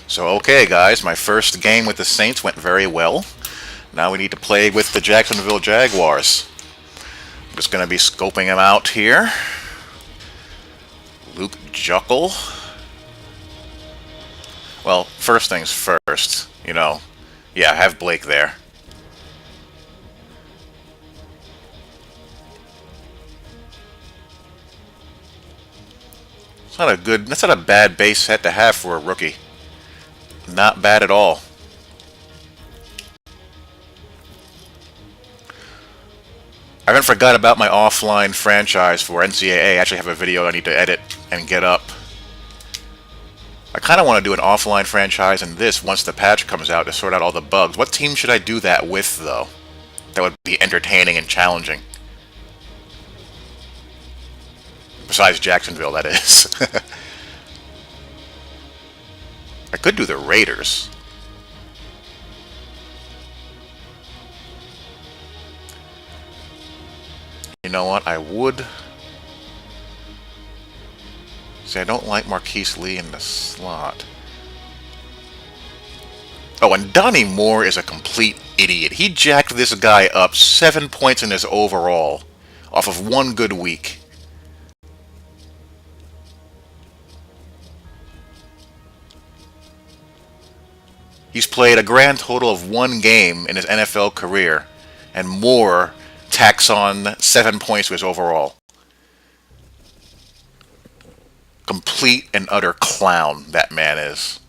So, okay, guys, my first game with the Saints went very well. Now we need to play with the Jacksonville Jaguars. I'm just going to be scoping them out here. Luke Juckle. Well, first things first, Yeah, have Blake there. That's not a bad base set to have for a rookie. Not bad at all. I haven't forgot about my offline franchise for NCAA. I actually have a video I need to edit and get up. I kind of want to do an offline franchise in this once the patch comes out to sort out all the bugs. What team should I do that with, though? That would be entertaining and challenging. Besides Jacksonville, that is. I could do the Raiders. You know what? I would. See, I don't like Marquise Lee in the slot. Oh, and Donnie Moore is a complete idiot. He jacked this guy up 7 points in his overall off of one good week. He's played a grand total of one game in his NFL career, and Moore tacks on 7 points to his overall. Complete and utter clown, that man is.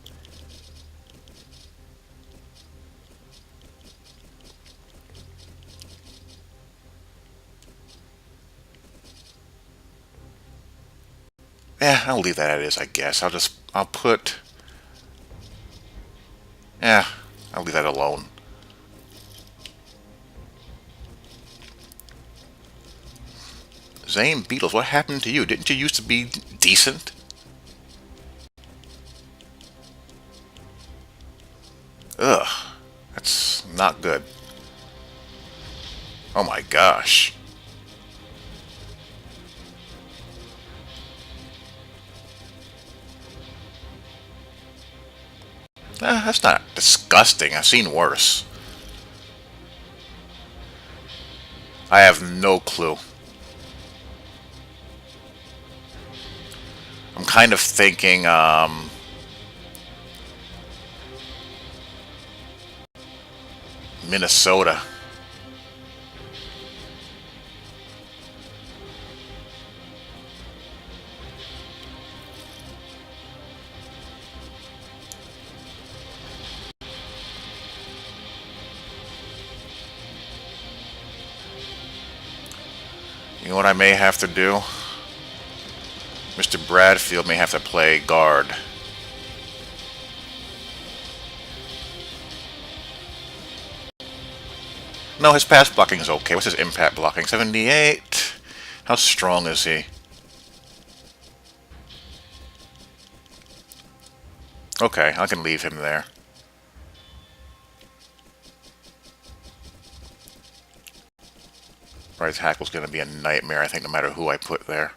Yeah, I'll leave that as it is, I guess. I'll put... Yeah, I'll leave that alone. Zane Beatles, what happened to you? Didn't you used to be decent? Ugh, that's not good. Oh my gosh. That's not disgusting. I've seen worse. I have no clue. I'm kind of thinking, Minnesota. You know what I may have to do? Mr. Bradfield may have to play guard. No, his pass blocking is okay. What's his impact blocking? 78. How strong is he? Okay, I can leave him there. Right tackle's going to be a nightmare, I think, no matter who I put there.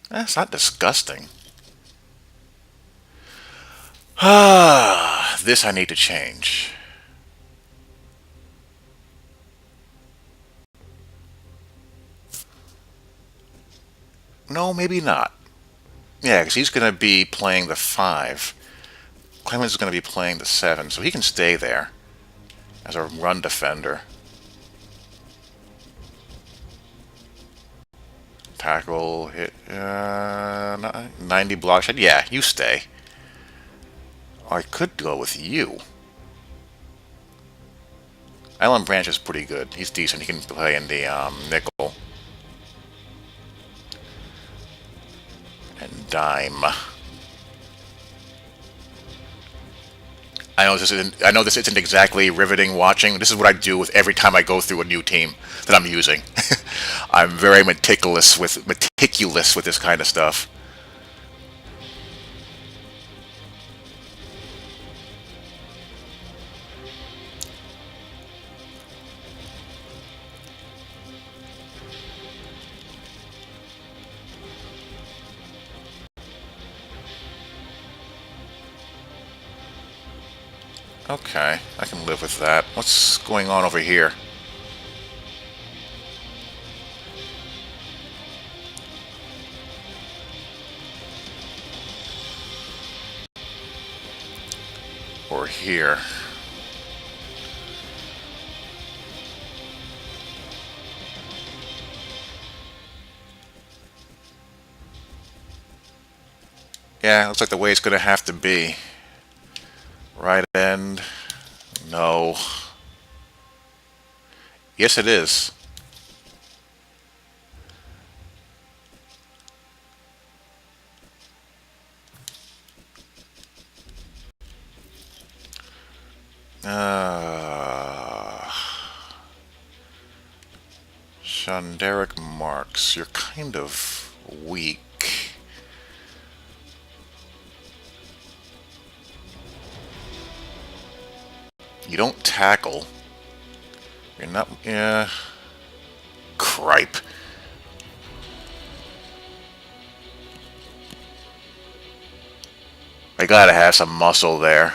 That's not disgusting. This I need to change. No, maybe not. Yeah, because he's going to be playing the 5. Clemens is going to be playing the 7, so he can stay there as a run defender. Tackle, hit, 90 block shot. Yeah, you stay. Or I could go with you. Alan Branch is pretty good. He's decent. He can play in the nickel. And dime. I know this isn't exactly riveting watching. This is what I do with every time I go through a new team that I'm using. I'm very meticulous with this kind of stuff. Okay, I can live with that. What's going on over here? Or here? Yeah, looks like the way it's going to have to be. Right end. No. Yes, it is. Shanderic marks. You're kind of weak. You don't tackle. You're not... Yeah. Cripe. I gotta have some muscle there.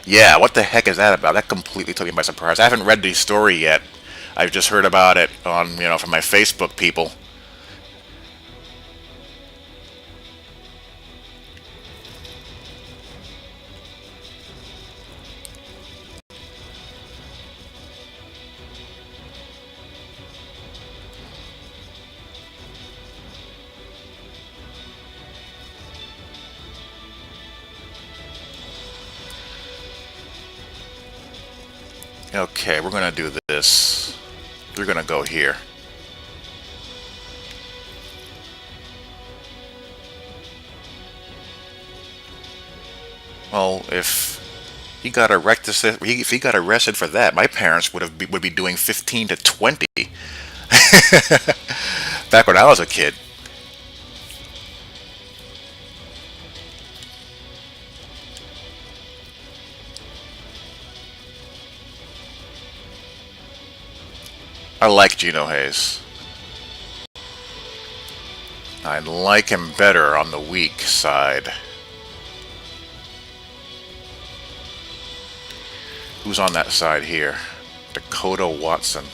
Yeah, what the heck is that about? That completely took me by surprise. I haven't read the story yet. I've just heard about it on, from my Facebook people. Okay, we're gonna do this. We're gonna go here. Well, if he got arrested for that, my parents would be doing 15 to 20 back when I was a kid. I like Geno Hayes. I like him better on the weak side. Who's on that side here? Dakota Watson.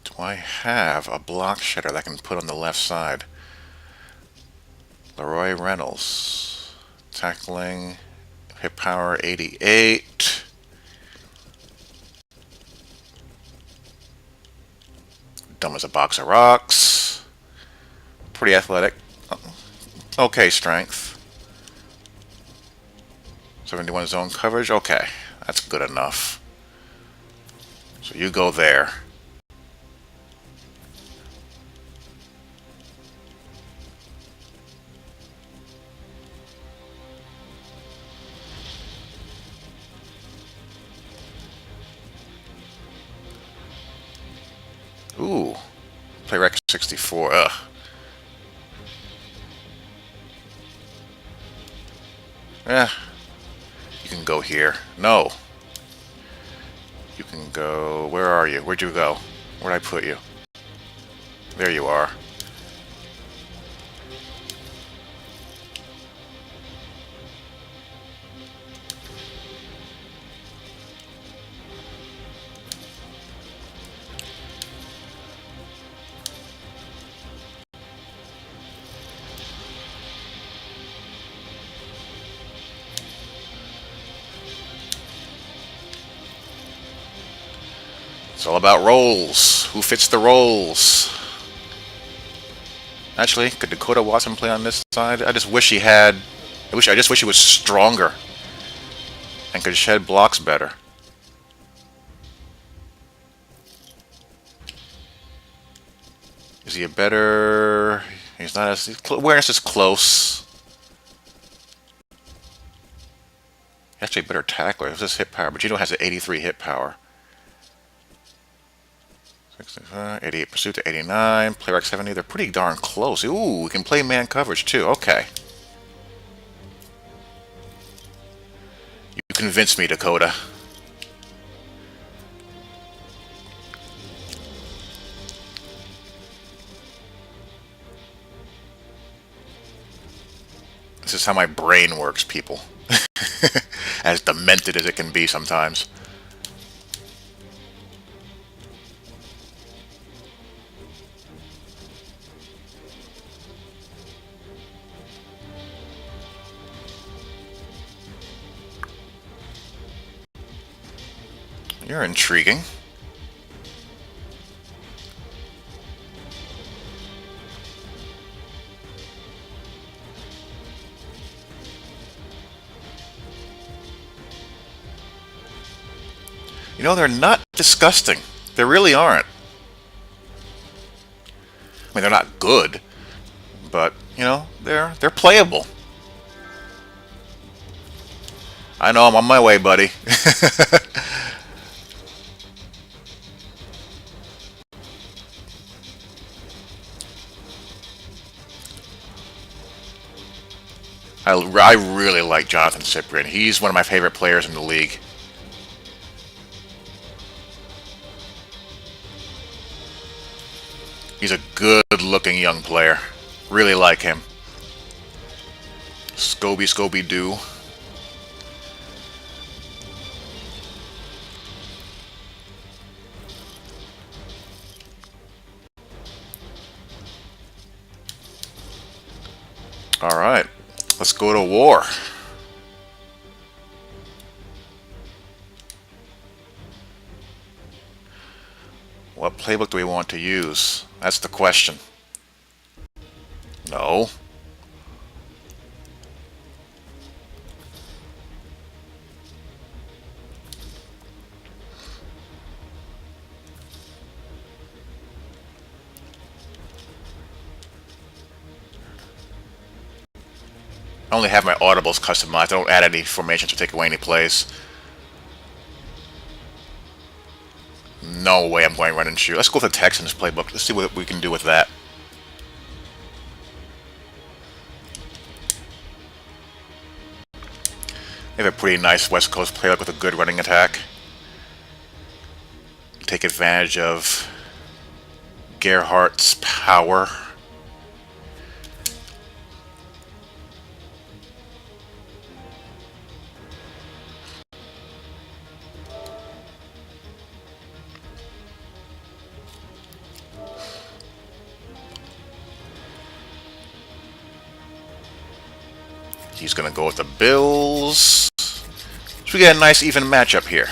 Do I have a block shedder that I can put on the left side? Leroy Reynolds. Tackling. Hit power 88. Dumb as a box of rocks. Pretty athletic. Okay, strength. 71 zone coverage. Okay, that's good enough. So you go there. Ooh. Play rec 64. Ugh. Yeah. You can go here. No. You can go... Where are you? Where'd you go? Where'd I put you? There you are. It's all about roles. Who fits the roles? Actually, could Dakota Watson play on this side? I just wish he had... I just wish he was stronger and could shed blocks better. Is he a better... He's not as... Awareness is close. Actually a better tackler. It's just hit power, but Geno has an 83 hit power. 88 pursuit to 89. Play rec 70. They're pretty darn close. Ooh, we can play man coverage too. Okay. You convinced me, Dakota. This is how my brain works, people. As demented as it can be sometimes. You're intriguing. You know, they're not disgusting. They really aren't. I mean, they're not good, but, you know, they're playable. I know, I'm on my way, buddy. I really like Jonathan Cyprian. He's one of my favorite players in the league. He's a good-looking young player. Really like him. Scooby-Doo. All right, let's go to war. What playbook do we want to use? That's the question. No. I only have my audibles customized. I don't add any formations or take away any plays. No way I'm going run and shoot. Let's go with the Texans playbook. Let's see what we can do with that. They have a pretty nice West Coast playbook with a good running attack. Take advantage of Gerhardt's power. He's going to go with the Bills. So we get a nice even matchup here.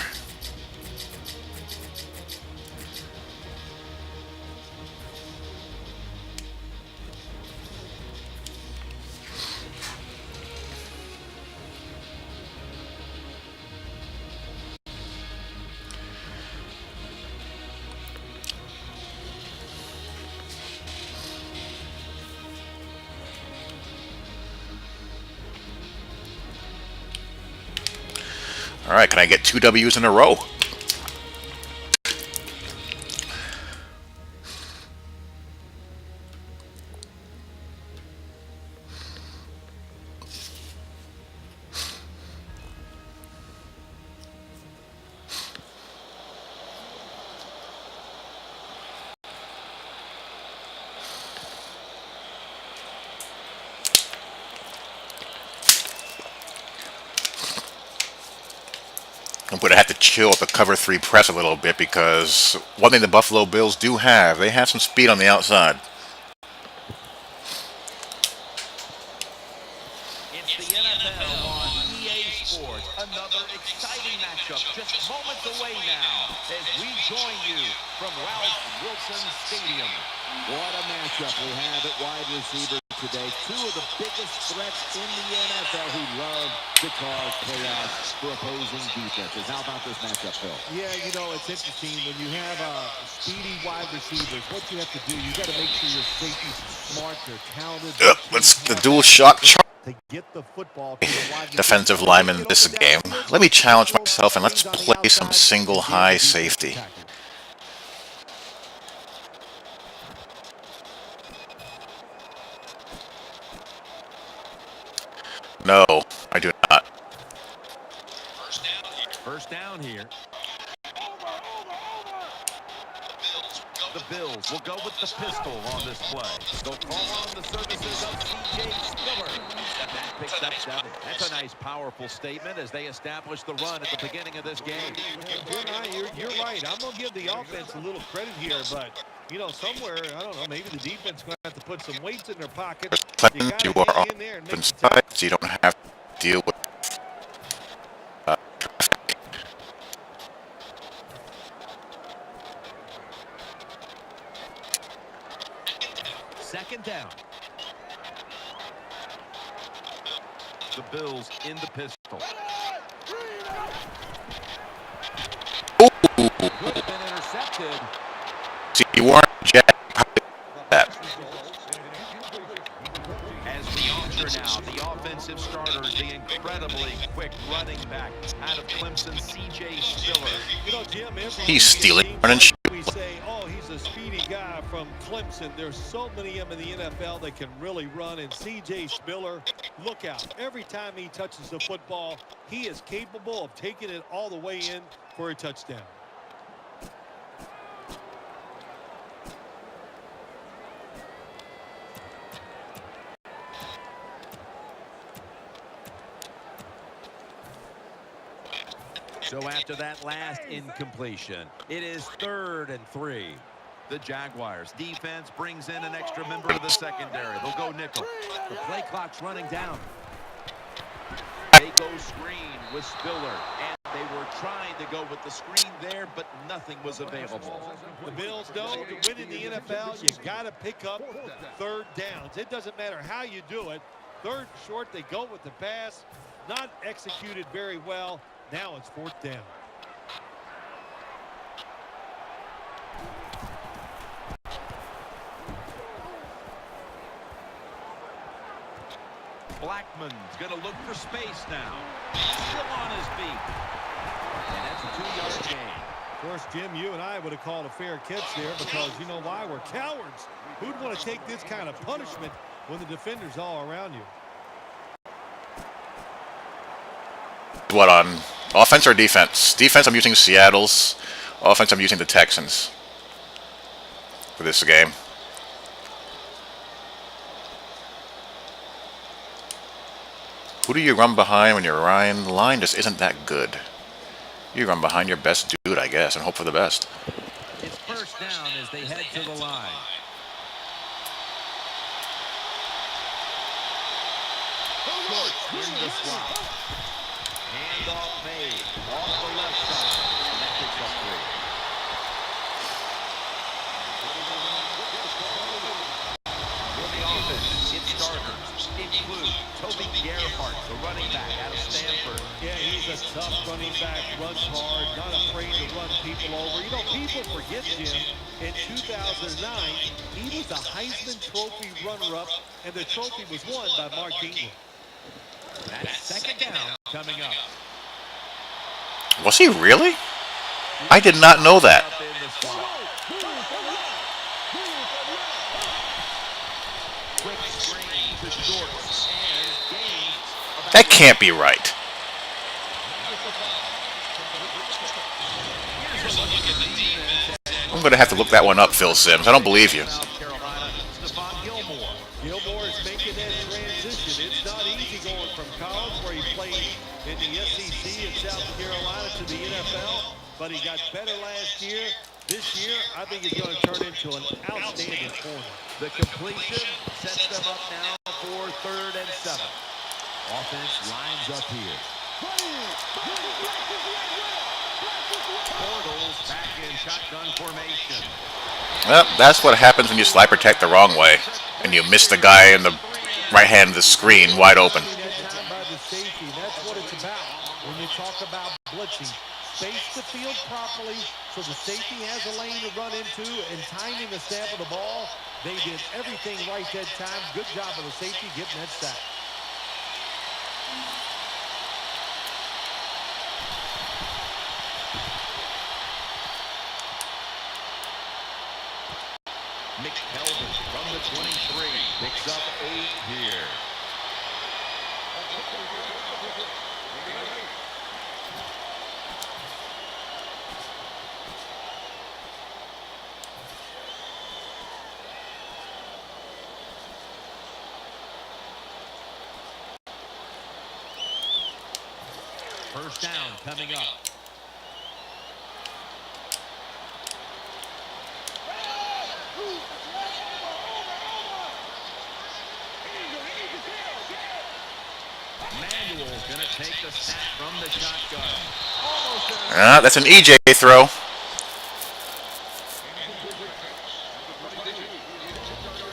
All right, can I get 2 W's in a row? I'm going to have to chill with the cover 3 press a little bit because one thing the Buffalo Bills do have, they have some speed on the outside. It's the NFL on EA Sports. Another exciting matchup just moments away now as we join you from Ralph Wilson Stadium. What a matchup we have at wide receiver today. 2 of the biggest threats in the NFL who love to cause chaos for opposing defenses. How about this matchup, Phil? Yeah, you know, it's interesting. When you have speedy wide receivers, what you have to do, you got to make sure your safety's smart, they're talented. Let's the dual shock to get the football to the wide defensive lineman this game. Let me challenge myself and let's play some single high safety. No, I do not. First down here. The Bills will go with the pistol on this play. They'll call on the services of C.J. Spiller. That picks up 7. That's a nice, powerful statement as they establish the run at the beginning of this game. You're right. I'm going to give the offense a little credit here, but, you know, somewhere, I don't know, maybe the defense is going to have to put some weights in their pocket. There's You plenty got to you are hang on in there and make open the tackle. side, so you don't have to deal with Second down. The Bills in the pistol. Could have been intercepted. See, you weren't Jag. That. As we enter now, the offensive starters, the incredibly quick running back out of Clemson, C.J. Spiller. You know, Jim, He's stealing, running, shoot. we say, oh, he's a speedy guy from Clemson. There's so many of them in the NFL that can really run. And C.J. Spiller, look out. Every time he touches the football, he is capable of taking it all the way in for a touchdown. So after that last incompletion, it is 3rd and 3. The Jaguars defense brings in an extra member of the secondary. They'll go nickel. The play clock's running down. They go screen with Spiller, and they were trying to go with the screen there, but nothing was available. The Bills know to win in the NFL, you got to pick up 3rd downs. It doesn't matter how you do it. 3rd short, they go with the pass. Not executed very well. Now it's 4th down. Blackman's going to look for space now. Still on his feet. And that's a 2-yard gain. Of course, Jim, you and I would have called a fair catch there because you know why? We're cowards. Who'd want to take this kind of punishment when the defender's all around you? What, on offense or defense? Defense, I'm using Seattle's. Offense, I'm using the Texans for this game. Who do you run behind when you're Ryan? The line just isn't that good. You run behind your best dude, I guess, and hope for the best. It's 1st down as they head to the line. Short in the slot. Handoff made off the left side. And that picks up 3. For the offense, its starters include Toby Gerhardt, the running back out of Stanford. Yeah, he's a tough running back, runs hard, not afraid to run people over. You know, people forget, Jim, in 2009, he was a Heisman Trophy runner-up, and the trophy was won by Mark Ingram. That's 2nd down coming up. Was he really? I did not know that. Up in the slot. Quick screen to Shorts and gains. That can't be right. I'm going to have to look that one up, Phil Simms. I don't believe you. Gilmore is making that transition. It's not easy going from college where he played in the SEC in South Carolina to the NFL, but he got better last year. This year, I think he's going to turn into an outstanding corner. The completion sets them up now for 3rd and 7. Offense lines up here. Bortles back in shotgun formation. Well, that's what happens when you slide protect the wrong way and you miss the guy in the right hand of the screen wide open. That's what it's about when you talk about blitzing. Space the field properly so the safety has a lane to run into, and timing the snap of the ball. They did everything right that time. Good job of the safety getting that sack. McKelvin from the 23 picks up 8 here. First down coming up. Manuel's going to take the snap from the shotgun. That's an EJ throw.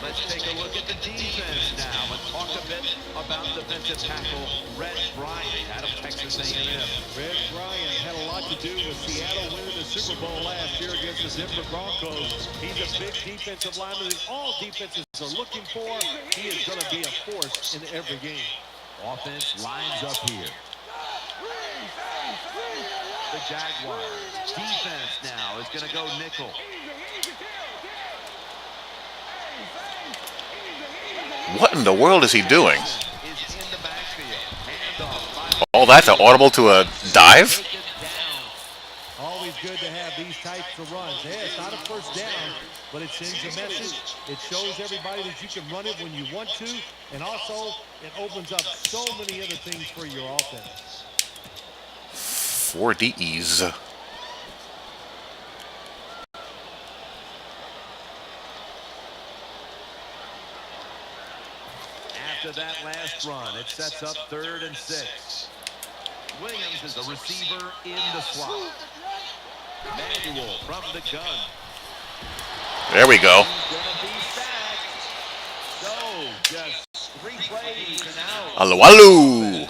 Let's take a look at the defense now and talk a bit about defensive tackle Red Bryant out of Texas A&M. Red Bryant had a lot to do with Seattle winning the Super Bowl last year against the Denver Broncos. He's a big defensive lineman that all defenses are looking for. He is going to be a force in every game. Offense lines up here. The Jaguars defense now is going to go nickel. What in the world is he doing? Oh, that's an audible to a dive? Always good to have these types of runs. Hey, it's not a first down, but it sends a message. It shows everybody that you can run it when you want to, and also it opens up so many other things for your offense. 4 Ds. After that last run, it sets up 3rd and 6. Williams is the receiver in the slot. Manuel from the gun. There we go. So, just 3 plays and out. Alu.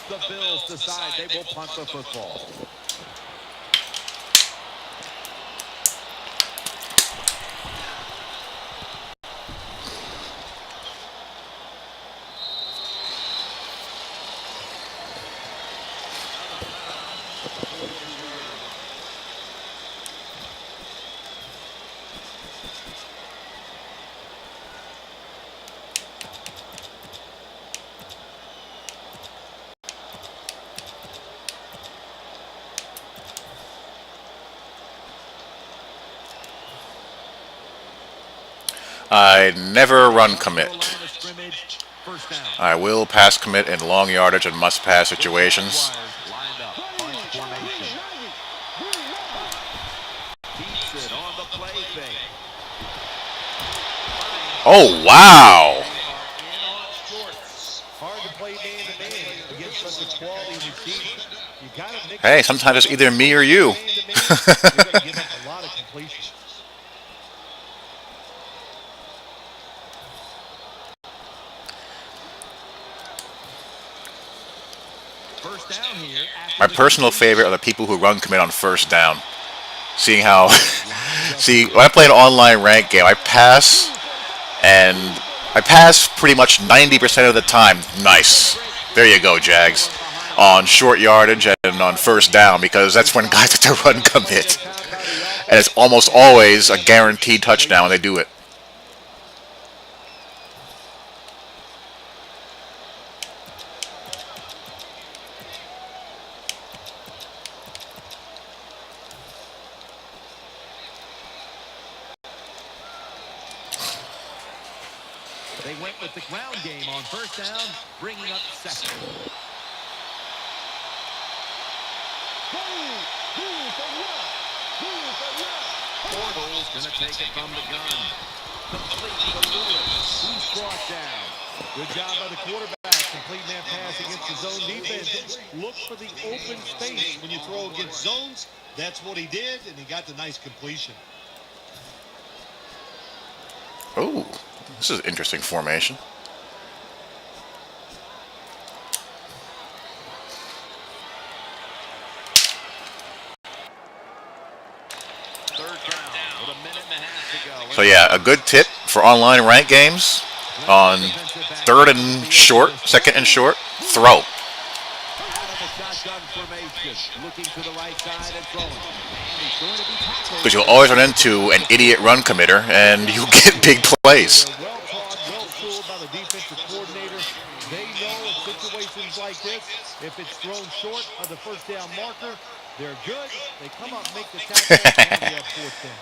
The Bills decide they will punt the football. I never run commit. I will pass commit in long yardage and must pass situations. Oh, wow. Hey, sometimes it's either me or you. My personal favorite are the people who run commit on first down. Seeing how, when I play an online ranked game, I pass pretty much 90% of the time. Nice. There you go, Jags. On short yardage and on first down, because that's when guys have to run commit. And it's almost always a guaranteed touchdown when they do it. They went with the ground game on first down, bringing up second. Bortles going to take it from the gun. Complete to Lewis. He's brought down. Good job by the quarterback completing that pass against the zone defense. Look for the open space when you throw against zones. That's what he did, and he got the nice completion. Oh, this is an interesting formation. So yeah, a good tip for online rank games on 3rd and short, 2nd and short, throw. Because you'll always run into an idiot run committer and you get big plays. Well taught, well schooled by the defensive coordinator. They know in situations like this, if it's thrown short of the first down marker, they're good. They come up, make the tackle, and they have 4th down.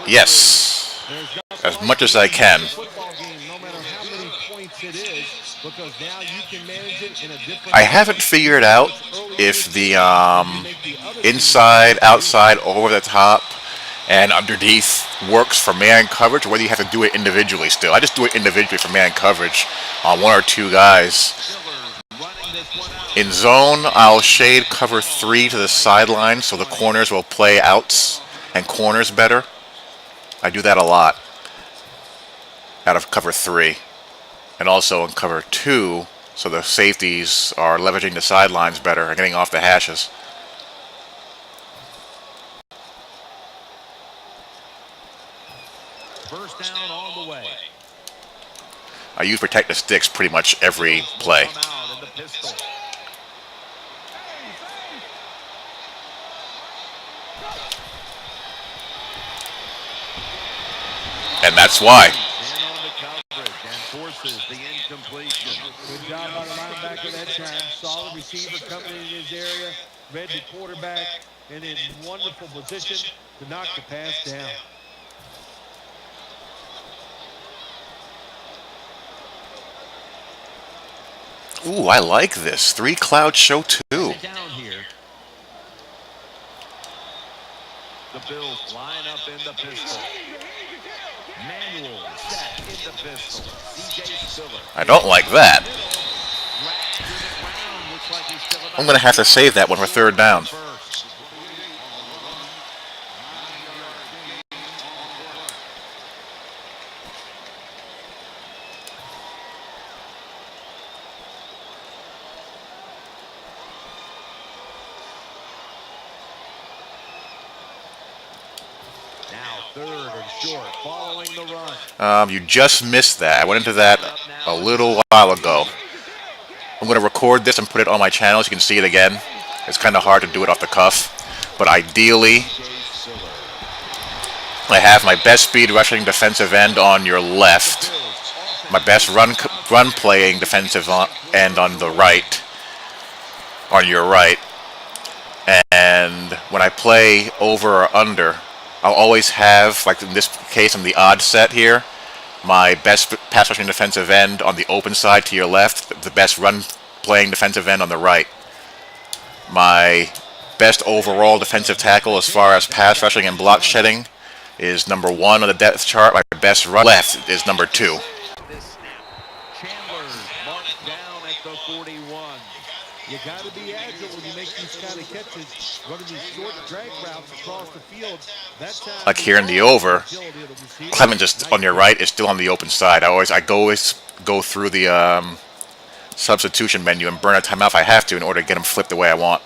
Yes, There's nothing as like much as the I end can. of a football game, no matter how many points it is, because now you can manage it in a different I way. haven't figured out It's early in if this the game, and you make the other team inside, pay for you. outside, over the top, and underneath works for man coverage, or whether you have to do it individually still. I just do it individually for man coverage on one or two guys. Stillers running this one out. In zone, I'll shade cover 3 to the sideline so the corners will play outs and corners better. I do that a lot out of cover 3. And also in cover 2, so the safeties are leveraging the sidelines better and getting off the hashes. First down on the way. I use protect the sticks pretty much every Bills will play. come out in the pistol. And that's why. In on the coverage and forces the incompletion. Good job by the linebacker that time. Saw the receiver coming in his area, read the quarterback, and in wonderful position to knock the pass down. Ooh, I like this. 3 cloud show 2. Down here. The Bills line up in the pistol. Manuel set in the pistol. C.J. Spiller. I don't like that. Dragged to the ground. Looks like he's still about I'm going to have to save that one for third down. first. Now third and short, following the run. You just missed that. I went into that a little while ago. I'm going to record this and put it on my channel so you can see it again. It's kind of hard to do it off the cuff. But ideally, I have my best speed rushing defensive end on your left. My best run playing defensive end on the right. On your right. And when I play over or under, I'll always have, like in this case, in the odd set here, my best pass rushing defensive end on the open side to your left, the best run playing defensive end on the right. My best overall defensive tackle as far as pass rushing and block shedding is number 1 on the depth chart. My best run left is number 2. This snap. Chandler's marked down at the 41. You got to be agile when you make these kind of catches, running these short drag routes across the field. That time, Like here in the over, Clement just on your right is still on the open side. I always go through the substitution menu and burn a timeout if I have to in order to get him flipped the way I want.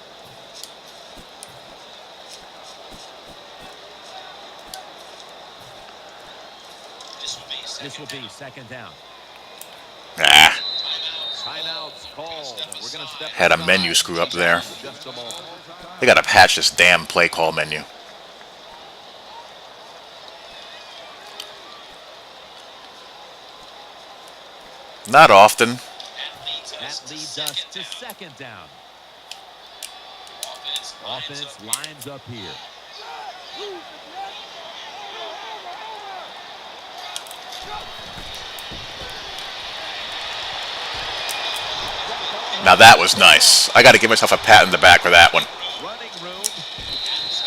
This will be second down. Ah, Timeouts called. We're going to step had a aside. menu screw up there. Just a moment. They gotta patch this damn play call menu. Not often. That leads us to second down. Offense lines up here. Now that was nice. I gotta give myself a pat in the back for that one. Running room.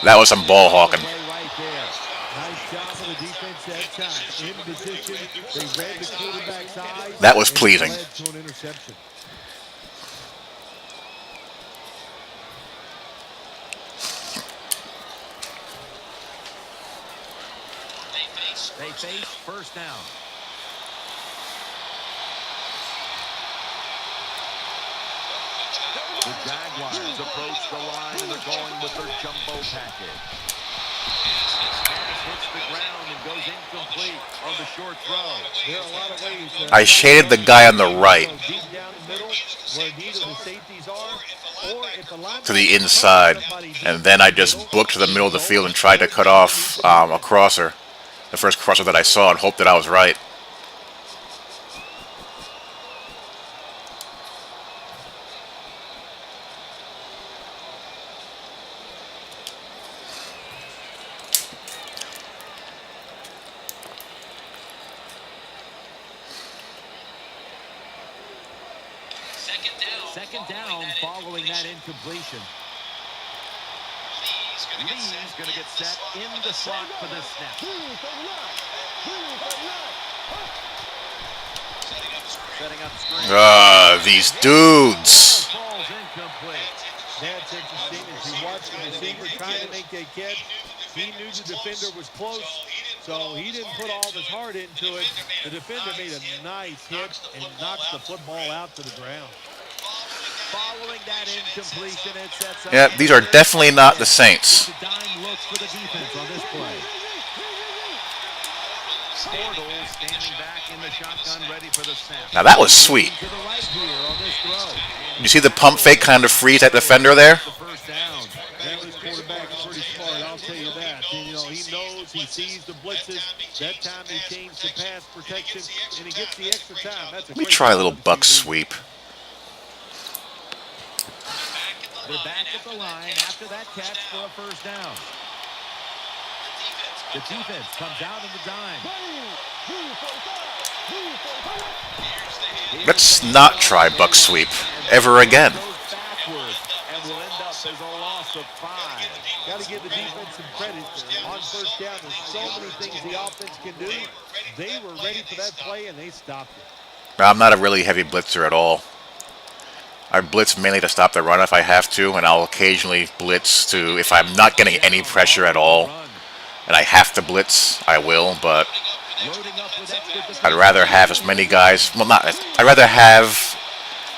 That was some ball hawking. Play right there. Nice job of the defense that time. In position, they read the quarterback's eyes. That was and it pleasing. led to an interception. They face first down. The Jaguars approach the line and they're going with their jumbo package. Pass hits the ground and goes incomplete on the short throw. There are a lot of ways. I shaded the guy on the right Deep down the middle, where neither the safeties are, or if the linebacker to the inside, and then I just booked to the middle of the field and tried to cut off a crosser, the first crosser that I saw, and hoped that I was right. Second down following that incompletion. Lee's going to get set in the slot for this snap. Setting up screen. These dudes. Ball's incomplete. That's interesting. As you watch the receiver trying to make that catch, he knew the defender was close, so he didn't put all his heart into it. The defender made a nice hit and knocked the football out to the ground. Following that incompletion, it sets up. Yeah, these are definitely not the Saints. It's a dime look for the defense on this play. Bortles standing back in the shotgun, ready for the snap. Now that was sweet. To the right here on this throw. You see the pump fake kind of freeze that defender there? The first down. That was quarterback pretty smart, I'll tell you that. And, you know, he knows, he sees the blitzes. That time he changed the pass protection, and he gets the extra time. That's a Let me great try a little job, buck CB. sweep. They're back at the line after that catch for a first down. The defense comes out in the dime. Let's not try buck sweep ever again. Goes backwards and will end up as a loss of 5. Got to give the defense some credit. On first down, there's so many things the offense can do. They were ready for that play, and they stopped it. I'm not a really heavy blitzer at all. I blitz mainly to stop the run if I have to, and I'll occasionally blitz to if I'm not getting any pressure at all, and I have to blitz, I will, but I'd rather have as many guys, well not, I'd rather have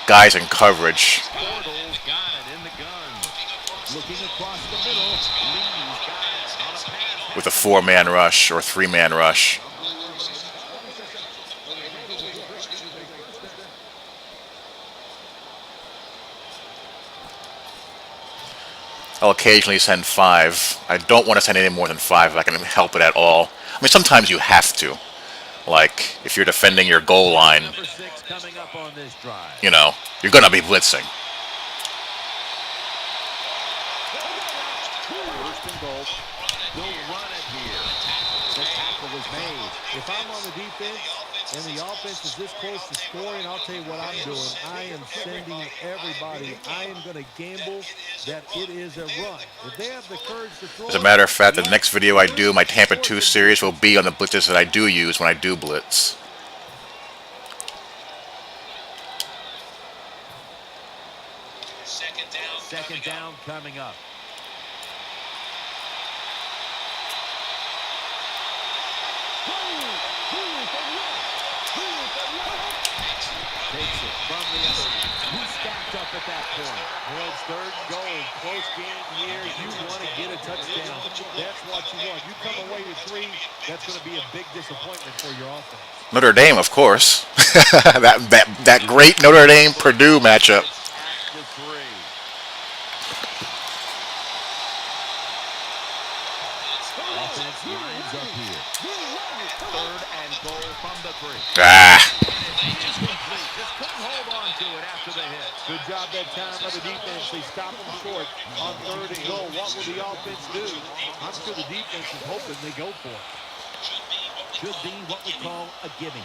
guys in coverage. Bortles got it in the gun. Looking across the middle. Lee's got it on a pass. With a 4-man rush or 3-man rush. I'll occasionally send 5. I don't want to send any more than 5 if I can help it at all. I mean, sometimes you have to. Like, if you're defending your goal line, Number 6 coming up on this drive. you know, you're going to be blitzing. First and goal. They'll run it here. The tackle was made. If I'm on the defense and the offense is this close to scoring, I'll tell you what I'm doing. I am sending everybody. I am going to gamble that it is a run. If they have the courage to throw As a matter of fact, the next video I do, my Tampa 2 series, will be on the blitzes that I do use when I do blitz. Second down coming up. Takes it from the other. Who's stacked up at that point? Well, it's third and goal. Close game here. You want to get a touchdown. That's what you want. You come away with 3, that's going to be a big disappointment for your offense. Notre Dame, of course. that great Notre Dame-Purdue matchup. At the 3. Offense lines up here. Third and goal from the 3. Just couldn't hold on to it after the hit. Good job that time by the defense. They stop them short on third and goal. What will the offense do? I'm sure the defense is hoping they go for it. Should be what we call a gimme.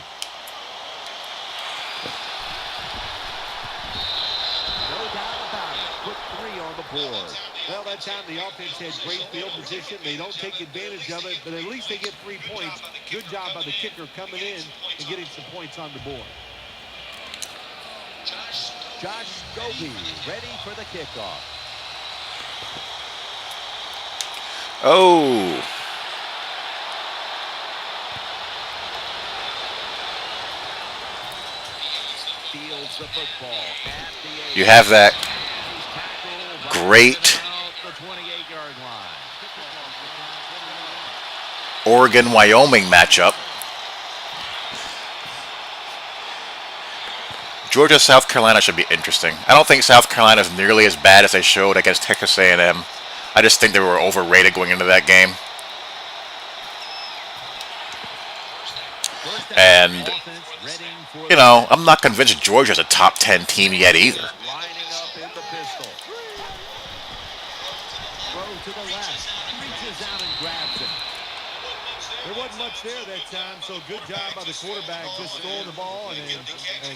No doubt about it. Put 3 on the board. Well, that time the offense had great field position. They don't take advantage of it, but at least they get 3 points. Good job by the kicker coming in and getting some points on the board. Josh Scobie ready for the kickoff. Oh. Fields the football at the 8. You have that Tackle great the 28-yard line. Oregon-Wyoming matchup. Georgia-South Carolina should be interesting. I don't think South Carolina is nearly as bad as they showed against Texas A&M. I just think they were overrated going into that game. And, you know, I'm not convinced Georgia's a top 10 team yet either. Lining up in the pistol. Throw to the left. Reaches out and grabs it. There wasn't much there that time, so good job by the quarterback just throwing the ball and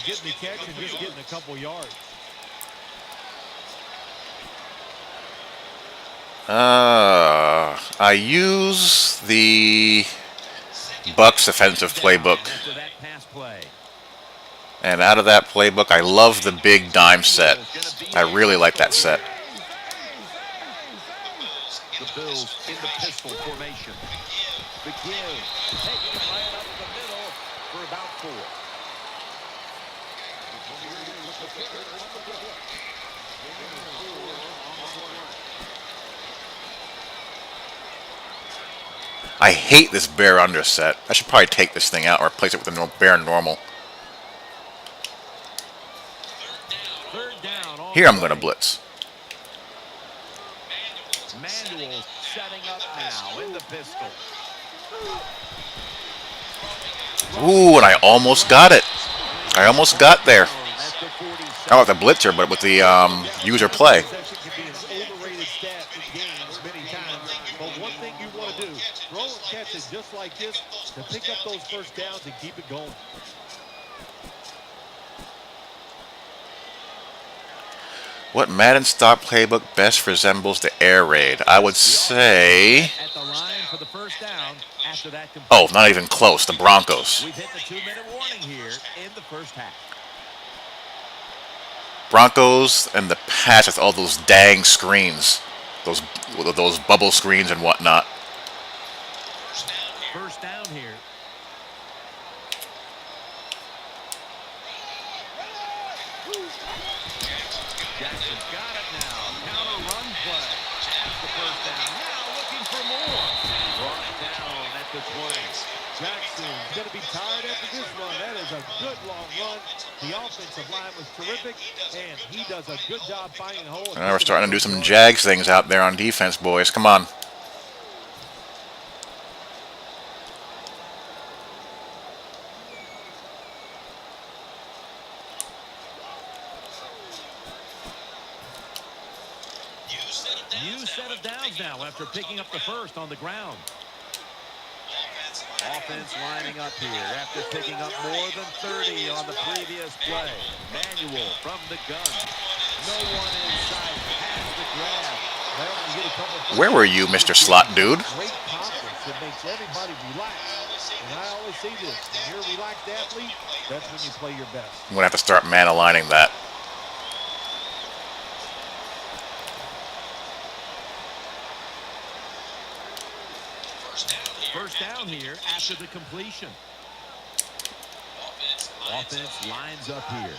getting the catch and just getting a couple yards. I use the Bucks defensive playbook. After that pass play. And out of that playbook, I love the big dime set. I really like that set. The Bills in the pistol formation. McGill taking it right up the middle for about 4. I hate this bear under set. I should probably take this thing out or replace it with a bear normal. Here I'm going to blitz. Manuel setting up now in the pistol. Ooh, and I almost got it. I almost got there. Not with the blitzer, but with the user play. One thing you want to do, throw and catch it just like this to pick up those first downs and keep it going. What Madden style playbook best resembles the air raid? I would say... At the line for the first down after that oh, not even close. The Broncos. We've hit the 2-minute warning here in the first half. Broncos and the Pats with all those dang screens. Those bubble screens and whatnot. First down here. Jackson's got it now. Counter run play. That's the first down. Now looking for more. Brought down at the 20. Jackson's going to be tired after this run. That is a good long run. The offensive line was terrific, and he does a good job finding a hole. Now we're starting to do some Jags things out there on defense, boys. Come on. New set of downs now after picking up the first on the ground. Offense lining up here after picking up more than 30 on the previous play. Manuel from the gun. No one inside. Has the grab. Where were you, Mr. Slot Dude? Great confidence that makes everybody relax. And I always say this, when you're a relaxed athlete, that's when you play your best. I'm going to have to start man aligning that. First down here after the completion. Offense lines up here.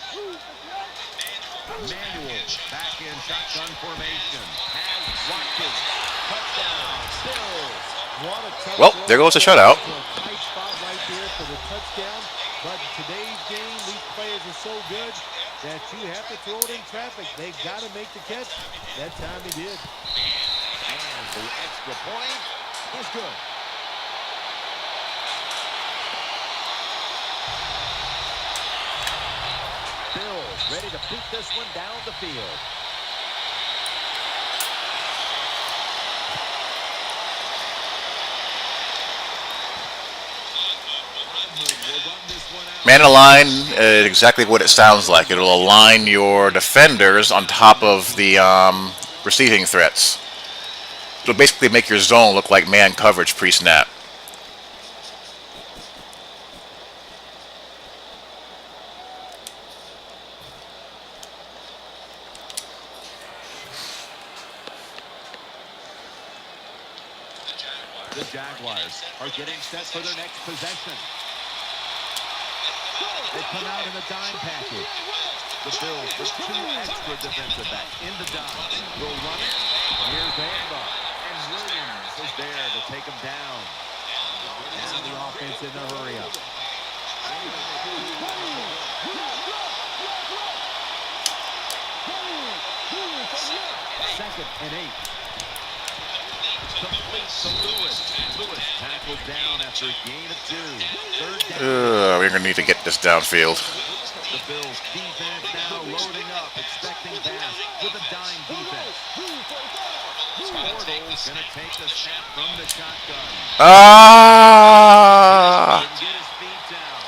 Manuel back in shotgun formation. Has Watkins. Touchdown. Bills. Well, there goes the shutout. Tight spot right there for the touchdown. But in today's game, these players are so good that you have to throw it in traffic. They've got to make the catch. That time he did. And the extra point is good. Bills ready to beat this one down the field. Man align, exactly what it sounds like. It'll align your defenders on top of the receiving threats. It'll basically make your zone look like man coverage pre-snap. The Jaguars are getting set for their next possession. They come out in the dime package. The Bills with 2 extra defensive backs in the dime. Will run it. Here's the handoff. And Williams is there to take him down. Now the offense in a hurry up. Second and 8. Complete to Lewis. Lewis tackled down after a gain of 2. Third down. We're going to need to get this downfield. The Bills defense now loading up, expecting pass with a dime defense. Bortles going to take the snap from the shotgun. Ah! Get his feet down.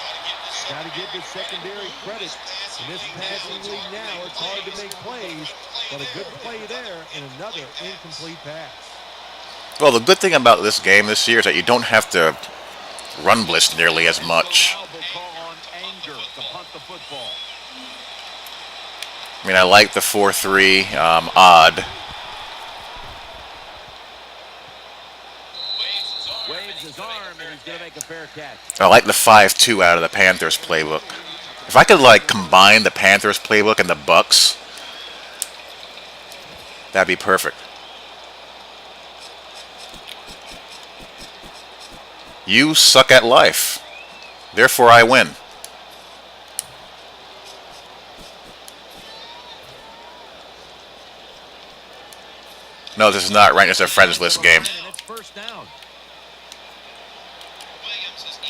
Got to give the secondary credit. In this passing league now, it's hard to make plays, but a good play there and another incomplete pass. Well, the good thing about this game this year is that you don't have to run blitz nearly as much. I mean, I like the 4-3 odd. I like the 5-2 out of the Panthers playbook. If I could like combine the Panthers playbook and the Bucks, that'd be perfect. You suck at life. Therefore, I win. No, this is not right. It's a Friendslist game.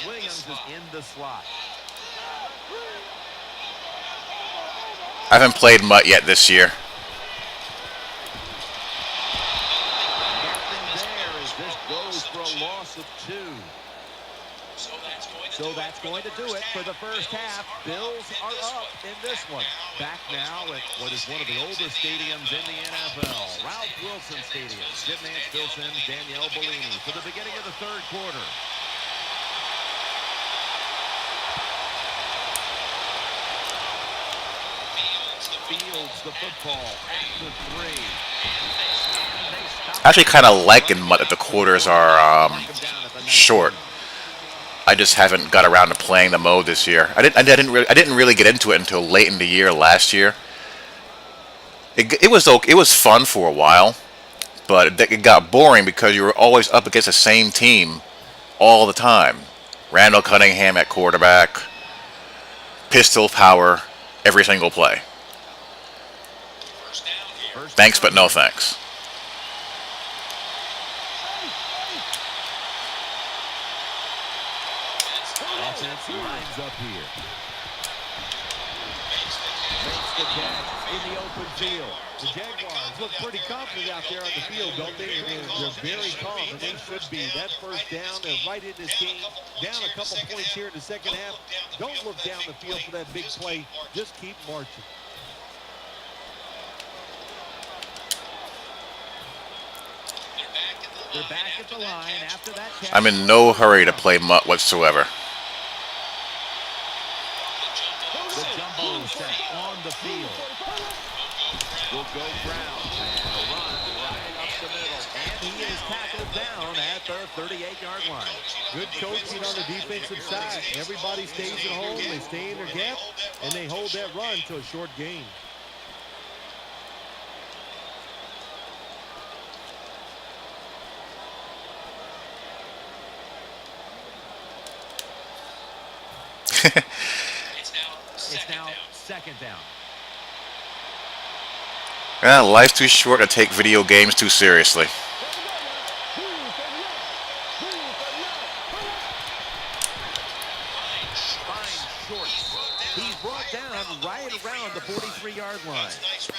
Williams is in the slot. I haven't played Mutt yet this year. Nothing there as this goes for a loss of 2. So that's going to do it for the first half. Bills are up in this one. Back now at what is one of the oldest stadiums in the NFL, Ralph Wilson Stadium. Jim Nance, Bill Sims, Danielle Bellini for the beginning of the third quarter. Fields the football at the 3. I actually kind of like in Mutt that the quarters are short. I just haven't got around to playing the mode this year. I didn't really get into it until late in the year last year. It was okay. It was fun for a while, but it got boring because you were always up against the same team all the time. Randall Cunningham at quarterback, pistol power every single play. Thanks, but no thanks. Offense lines up here. Makes the catch in the open field. The Jaguars look pretty confident out there on the field, don't they? And they're very calm, and they should be. That first down, they're right in this game. Down a couple points here in the second half. Don't look down the field for that big play. Just keep marching. They're back at the line after that catch. I'm in no hurry to play Mutt whatsoever. The jumbo set on the field. Will go Brown and a run right up the middle. And he is tackled down at the 38-yard line. Good coaching on the defensive side. Everybody stays at home. They stay in their gap, and they hold that run to a short gain. It's now second down. Life's too short to take video games too seriously. He's brought down right around the 43-yard line.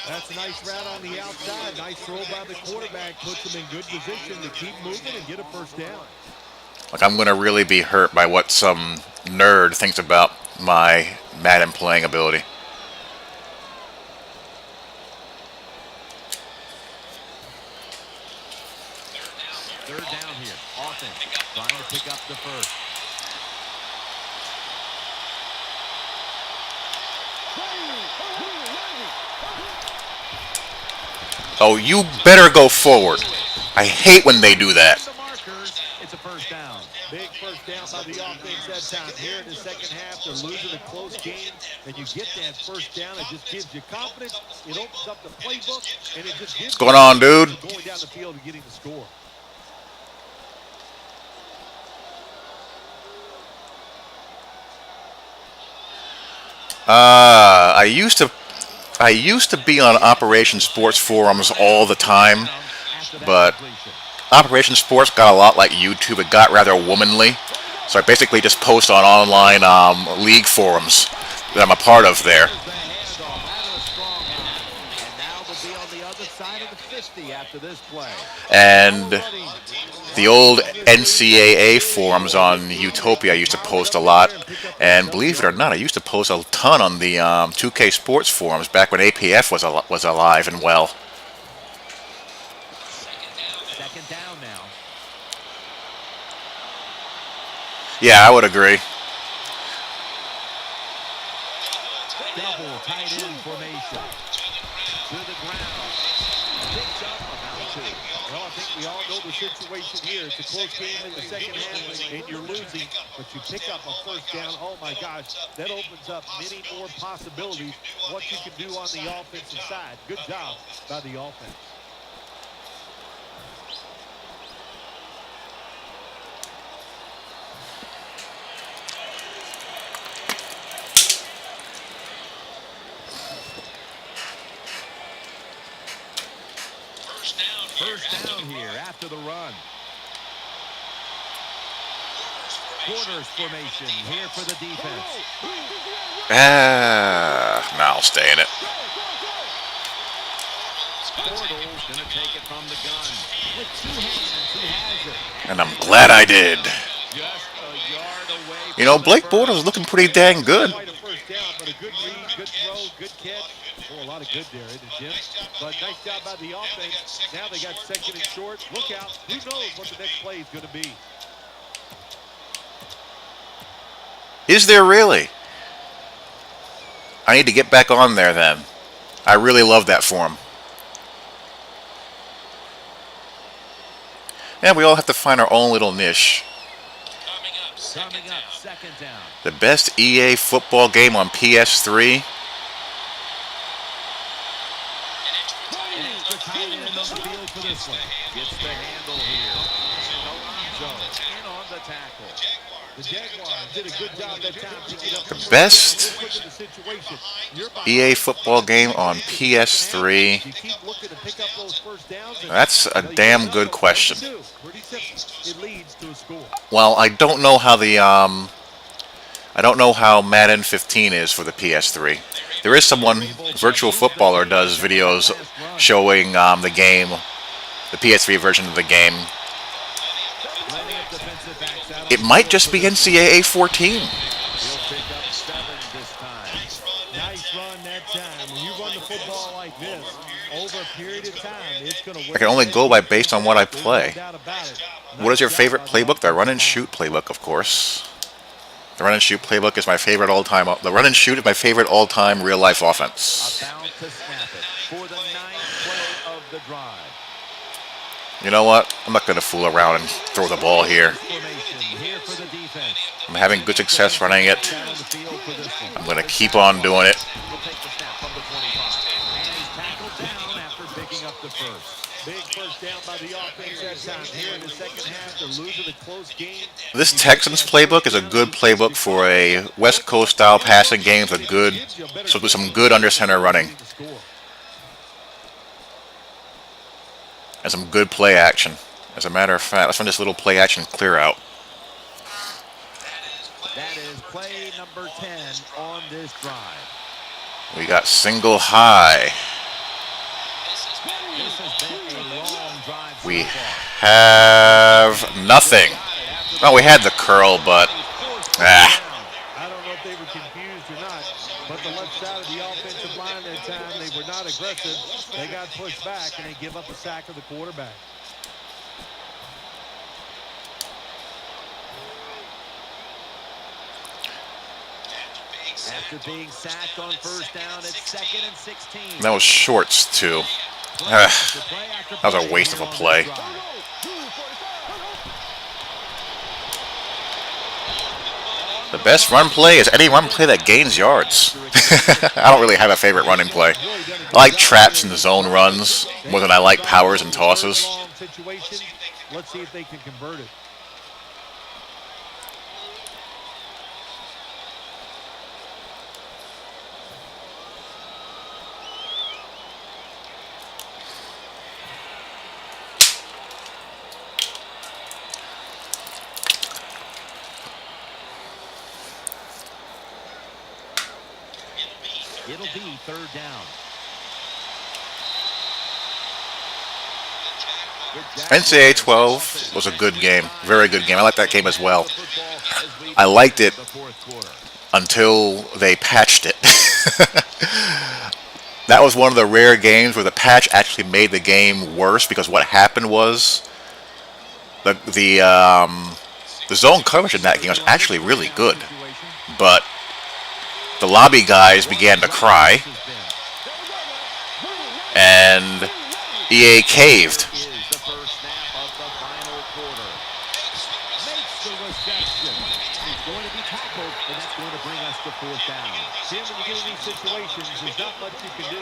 That's a nice route on the outside. Nice throw by the quarterback. Puts him in good position to keep moving and get a first down. Like, I'm going to really be hurt by what some nerd thinks about my Madden playing ability. Third down here. Offense trying to pick up the first. Oh, you better go forward. I hate when they do that. It's a first down. Big first down by the offense that time. Here in the second half, they're losing a close game, and you get that first down. It just gives you confidence. It opens up the playbook, and it just gives What's going on, dude? going down the field and getting the score. I used to be on Operation Sports forums all the time, but Operation Sports got a lot like YouTube. It got rather womanly, so I basically just post on online league forums that I'm a part of there. And now they'll be on the other side of the 50. 50 after this play. And the old NCAA forums on Utopia I used to post a lot. And believe it or not, I used to post a ton on the 2K Sports forums back when APF was alive and well. Second down now. Yeah, I would agree. Double tight end formation. To the ground. Picks up about 2. Well, I think we all know the situation here. It's a close game in the second half, and you're losing, but you pick up a first down. Oh, my gosh, that opens up many more possibilities, what you can do on the offensive side. Good job by the offense. First down here after the run. Quarters formation here for the defense. Now I'll stay in it. Bortles going to take it from the gun. With 2 hands, he has it. And I'm glad I did. Just a yard away. You know, Blake Bortles is looking pretty dang good. Quite a first down, but a good read, good throw, good catch. Oh, a lot of good there, isn't it, Jim? But nice job by the offense. Now they got second and short. Look out. Who knows what the next play is going to be? Is there really? I need to get back on there then. I really love that form. Yeah, we all have to find our own little niche. Coming up, second down. The best EA football game on PS3. An extra tight end on the field for this one. Gets the handle here. Alonso in on the tackle. The Jaguars did a good job that time picking up The best EA football game on PS3. That's a damn good question. It leads to a score. Well, I don't know how Madden 15 is for the PS3. There is someone, Virtual Footballer, does videos showing the game, the PS3 version of the game. It might just be NCAA 14. He'll pick up 7 this time. Nice run that time. When you run the football like this, over a period of time, it's going to work. I can only go by based on what I play. What is your favorite playbook? The run and shoot playbook, of course. The run and shoot playbook is my favorite all-time. The run and shoot is my favorite all-time real-life offense. About to snap it for the 9th play of the drive. You know what? I'm not going to fool around and throw the ball here. Formation here for the defense. I'm having good success running it. Down the field for this one. I'm going to keep on doing it. He'll take the snap from the 25. And he's tackled down after picking up the first. Big first down by the offense that time. Here in the second half, they're losing a close game. This Texans playbook is a good playbook for a West Coast style passing game with some good under center running and some good play action. As a matter of fact, let's run this little play action clear out. That is play number 10 on this drive. We got single high. This has been a long drive. We have nothing. Well, we had the curl, but I don't know if they were confused or not, but the left side of the offensive line that time, they were not aggressive. They got pushed back, and they give up a sack of the quarterback. After being sacked on first down, it's 2nd and 16. that was shorts too. That was a waste of a play. The best run play is any run play that gains yards. I don't really have a favorite running play. I like traps and zone runs more than I like powers and tosses. Let's see if they can convert it. It'll be 3rd down. NCAA 12 was a good game. Very good game. I like that game as well. I liked it until they patched it. That was one of the rare games where the patch actually made the game worse, because what happened was the zone coverage in that game was actually really good, but the lobby guys began to cry, and EA caved. Jim, when you get in these situations, there's not much you can do.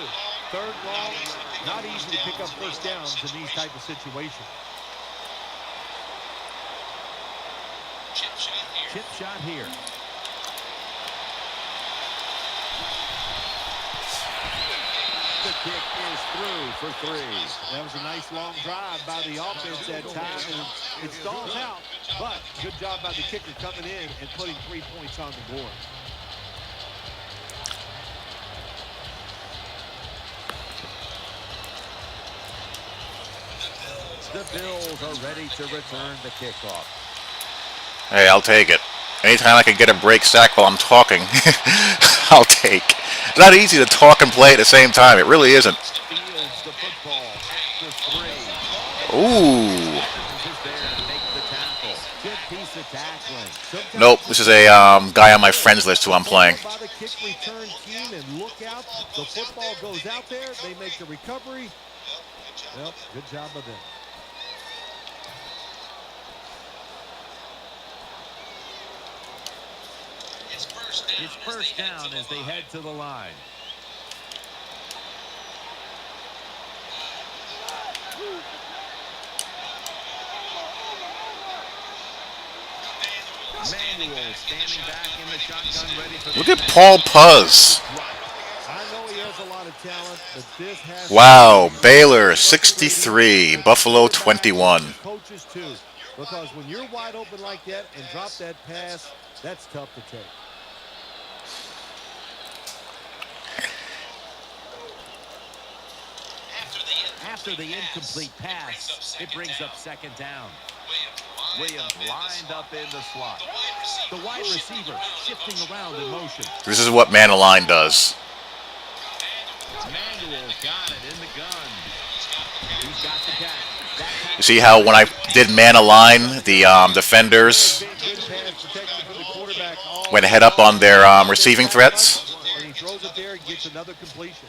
Third long, not easy to pick up first downs in these type of situations. Chip shot here. The kick is through for 3. That was a nice long drive by the offense that time, and it stalls out, but good job by the kicker coming in and putting 3 points on the board. The Bills are ready to return the kickoff. Hey, I'll take it. Anytime I can get a break sack while I'm talking, I'll take. It's not easy to talk and play at the same time. It really isn't. Ooh. Nope, this is a guy on my friends list who I'm playing. The kick return team, and look out. The football goes out there. They make the recovery. Well, good job of them. It's first down as they head to the line. Manuel standing back in the shotgun, ready for. Look at Paul Puz. I know he has a lot of talent, but this has. Wow, Baylor 63, Buffalo 21. Coaches too, because when you're wide open like that and drop that pass, that's tough to take. After the incomplete pass, it brings up second down. Williams lined up in the slot. The wide receiver shifting around in motion. This is what man aligned does. Manuel got it in the gun. He's got the catch. You see how when I did man align, the defenders went head up on their receiving threats? And he throws it there and gets another completion.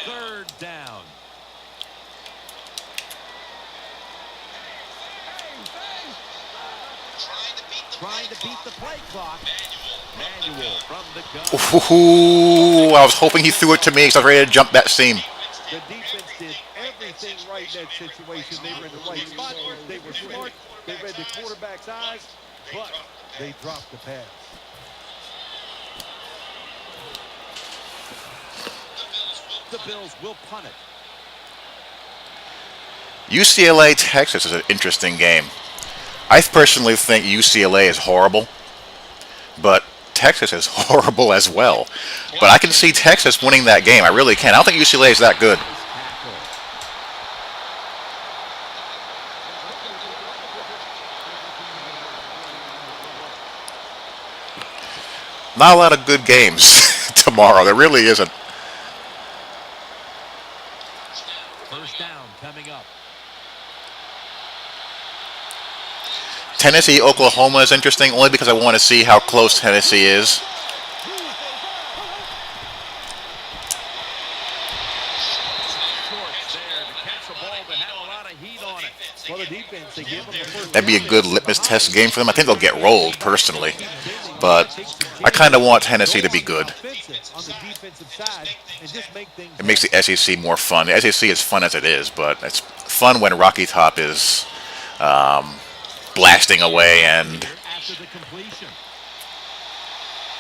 Third down. Trying to beat the play clock. Manuel from the gun. Ooh, I was hoping he threw it to me because I was ready to jump that seam. The defense did everything right in that situation. They were in the right spot. They were smart. They read the quarterback's eyes, but they dropped the pass. The Bills will punt it. UCLA, Texas is an interesting game. I personally think UCLA is horrible, but Texas is horrible as well. But I can see Texas winning that game. I really can. I don't think UCLA is that good. Not a lot of good games tomorrow. There really isn't. First down coming up. Tennessee, Oklahoma is interesting only because I want to see how close Tennessee is. That'd be a good litmus test game for them. I think they'll get rolled personally, but I kind of want Tennessee to be good. It makes the SEC more fun. The SEC is fun as it is, but it's fun when Rocky Top is blasting away and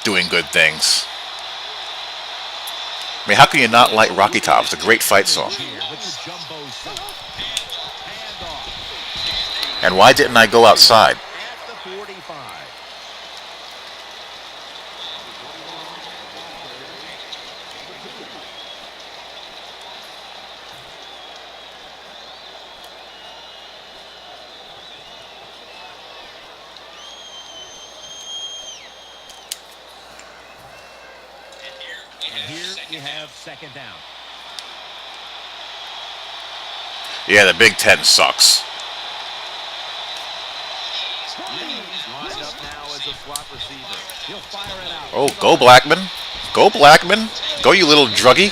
doing good things. I mean, how can you not like Rocky Top? It's a great fight song. And why didn't I go outside? At the 45. And here you have second down. Yeah, the Big Ten sucks. Lined up now as a slot receiver. He'll fire it out. Oh, go Blackman. Go Blackman. Go, you little druggie.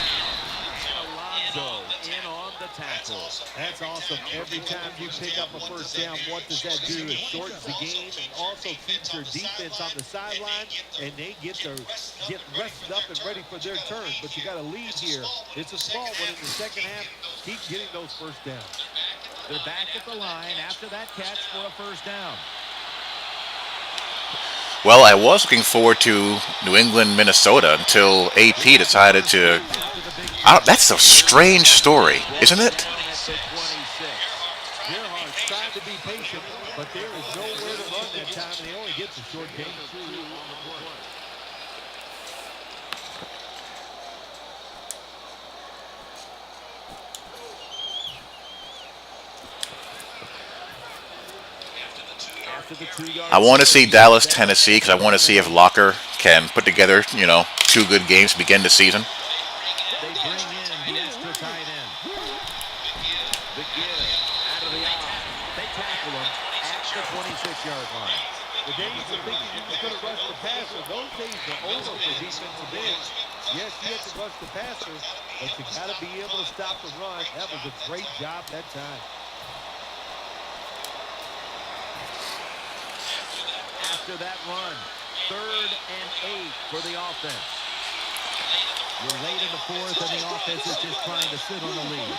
Alonzo in on the tackle. That's awesome. Every time you pick up a first down, what does that do? It shortens the game and also keeps your defense on the sideline, and they get rested up and ready for their turn. But you got a lead here. It's a small one in the second half. Keep getting those first downs. They're back at the line after that catch for a first down. Well, I was looking forward to New England, Minnesota until AP decided to... that's a strange story, isn't it? Gerhardt's trying to be patient, but there is nowhere to run that time, and he only gets a short gain. I want to see Dallas, Tennessee, because I want to see if Locker can put together, 2 good games to begin the season. They bring in the extra tight end. The give out of the eye. They tackle him at the 26-yard line. The days of thinking you were going to rush the passer, those days are over for defensive ends. Yes, you have to rush the passer, but you got to be able to stop the run. That was a great job that time. After that run, 3rd and 8 for the offense. You're late in the 4th, and the offense is just trying to sit on the lead.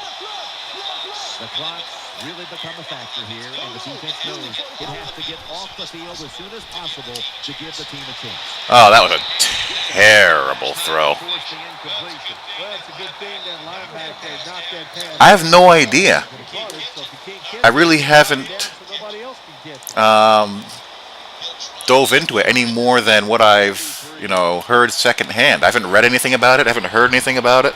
The clock's really become a factor here, and the defense knows it has to get off the field as soon as possible to give the team a chance. Oh, that was a terrible throw. Well, it's a good thing that linebacker knocked that pass. I have no idea. I really haven't dove into it any more than what I've, heard secondhand. I haven't read anything about it. I haven't heard anything about it.